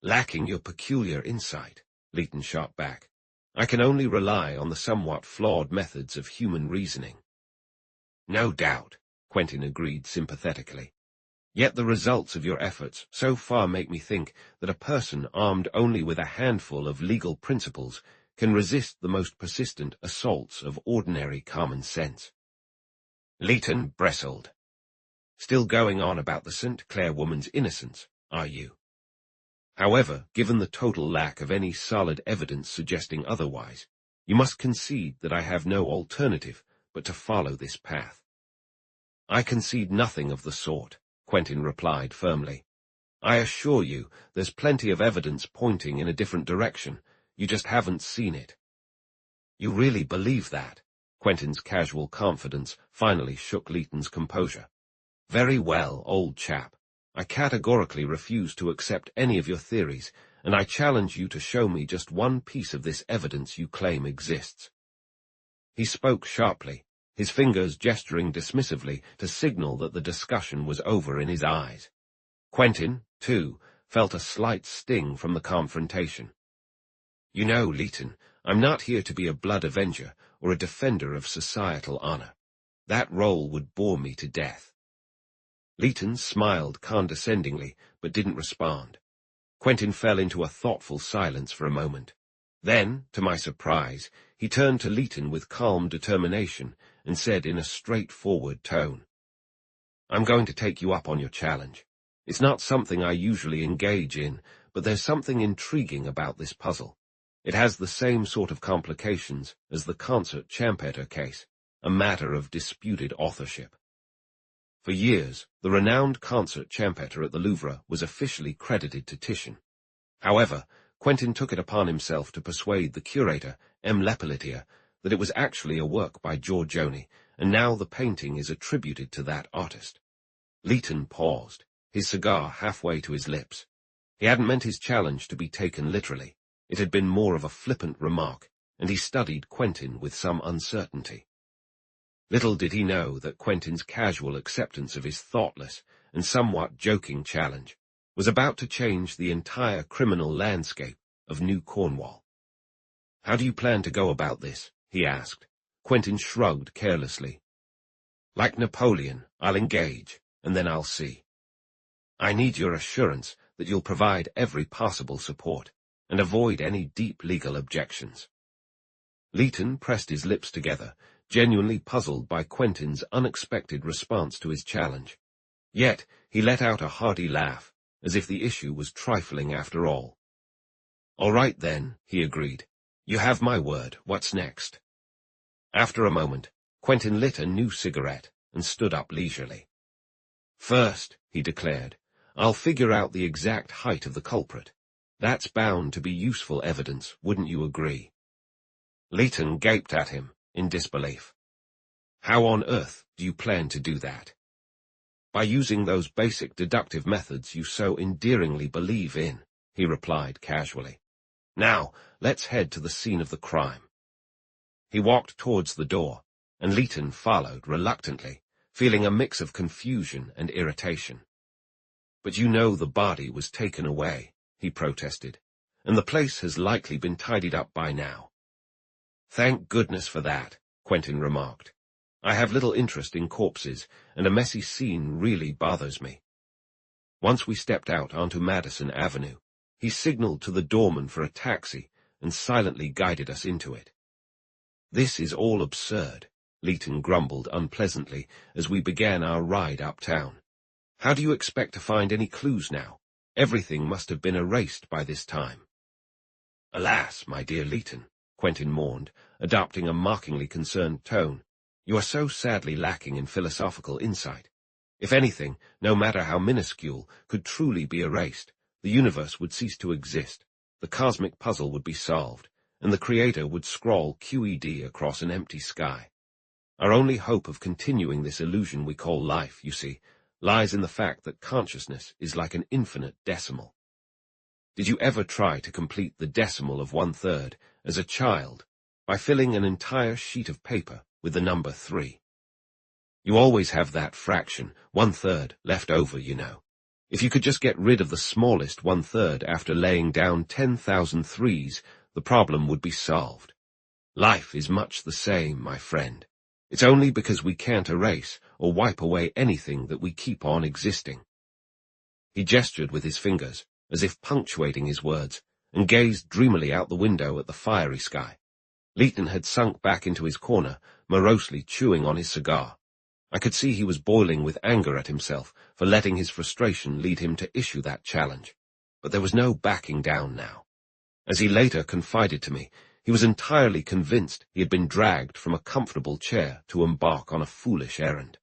Lacking your peculiar insight, Leighton shot back. I can only rely on the somewhat flawed methods of human reasoning. No doubt, Quentin agreed sympathetically. Yet the results of your efforts so far make me think that a person armed only with a handful of legal principles can resist the most persistent assaults of ordinary common sense. Leighton bristled. Still going on about the St. Clair woman's innocence, are you? However, given the total lack of any solid evidence suggesting otherwise, you must concede that I have no alternative but to follow this path. I concede nothing of the sort, Quentin replied firmly. I assure you, there's plenty of evidence pointing in a different direction. You just haven't seen it. You really believe that? Quentin's casual confidence finally shook Leighton's composure. Very well, old chap. I categorically refuse to accept any of your theories, and I challenge you to show me just one piece of this evidence you claim exists. He spoke sharply, his fingers gesturing dismissively to signal that the discussion was over in his eyes. Quentin, too, felt a slight sting from the confrontation. You know, Leighton, I'm not here to be a blood avenger or a defender of societal honor. That role would bore me to death. Leighton smiled condescendingly, but didn't respond. Quentin fell into a thoughtful silence for a moment. Then, to my surprise, he turned to Leighton with calm determination and said in a straightforward tone, I'm going to take you up on your challenge. It's not something I usually engage in, but there's something intriguing about this puzzle. It has the same sort of complications as the concert champeter case, a matter of disputed authorship. For years, the renowned concert champeter at the Louvre was officially credited to Titian. However, Quentin took it upon himself to persuade the curator, M. Lepelletier, that it was actually a work by Giorgione, and now the painting is attributed to that artist. Leighton paused, his cigar halfway to his lips. He hadn't meant his challenge to be taken literally. It had been more of a flippant remark, and he studied Quentin with some uncertainty. Little did he know that Quentin's casual acceptance of his thoughtless and somewhat joking challenge was about to change the entire criminal landscape of New Cornwall. How do you plan to go about this? He asked. Quentin shrugged carelessly. Like Napoleon, I'll engage, and then I'll see. I need your assurance that you'll provide every possible support and avoid any deep legal objections. Leighton pressed his lips together, genuinely puzzled by Quentin's unexpected response to his challenge. Yet he let out a hearty laugh, as if the issue was trifling after all. All right then, he agreed. You have my word. What's next? After a moment, Quentin lit a new cigarette and stood up leisurely. First, he declared, I'll figure out the exact height of the culprit. That's bound to be useful evidence, wouldn't you agree? Leighton gaped at him in disbelief. How on earth do you plan to do that? By using those basic deductive methods you so endearingly believe in, he replied casually. Now, let's head to the scene of the crime. He walked towards the door, and Leighton followed reluctantly, feeling a mix of confusion and irritation. But you know the body was taken away, he protested, and the place has likely been tidied up by now. Thank goodness for that, Quentin remarked. I have little interest in corpses, and a messy scene really bothers me. Once we stepped out onto Madison Avenue, he signaled to the doorman for a taxi and silently guided us into it. This is all absurd, Leighton grumbled unpleasantly as we began our ride uptown. How do you expect to find any clues now? Everything must have been erased by this time. Alas, my dear Leighton, Quentin mourned, adopting a mockingly concerned tone. You are so sadly lacking in philosophical insight. If anything, no matter how minuscule, could truly be erased, the universe would cease to exist, the cosmic puzzle would be solved, and the Creator would scrawl QED across an empty sky. Our only hope of continuing this illusion we call life, you see, lies in the fact that consciousness is like an infinite decimal. Did you ever try to complete the decimal of 1/3 as a child by filling an entire sheet of paper with the number 3? You always have that fraction, 1/3, left over, you know. If you could just get rid of the smallest 1/3 after laying down 10,000 threes, the problem would be solved. Life is much the same, my friend. It's only because we can't erase or wipe away anything that we keep on existing. He gestured with his fingers, as if punctuating his words, and gazed dreamily out the window at the fiery sky. Leighton had sunk back into his corner, morosely chewing on his cigar. I could see he was boiling with anger at himself for letting his frustration lead him to issue that challenge, but there was no backing down now. As he later confided to me, he was entirely convinced he had been dragged from a comfortable chair to embark on a foolish errand.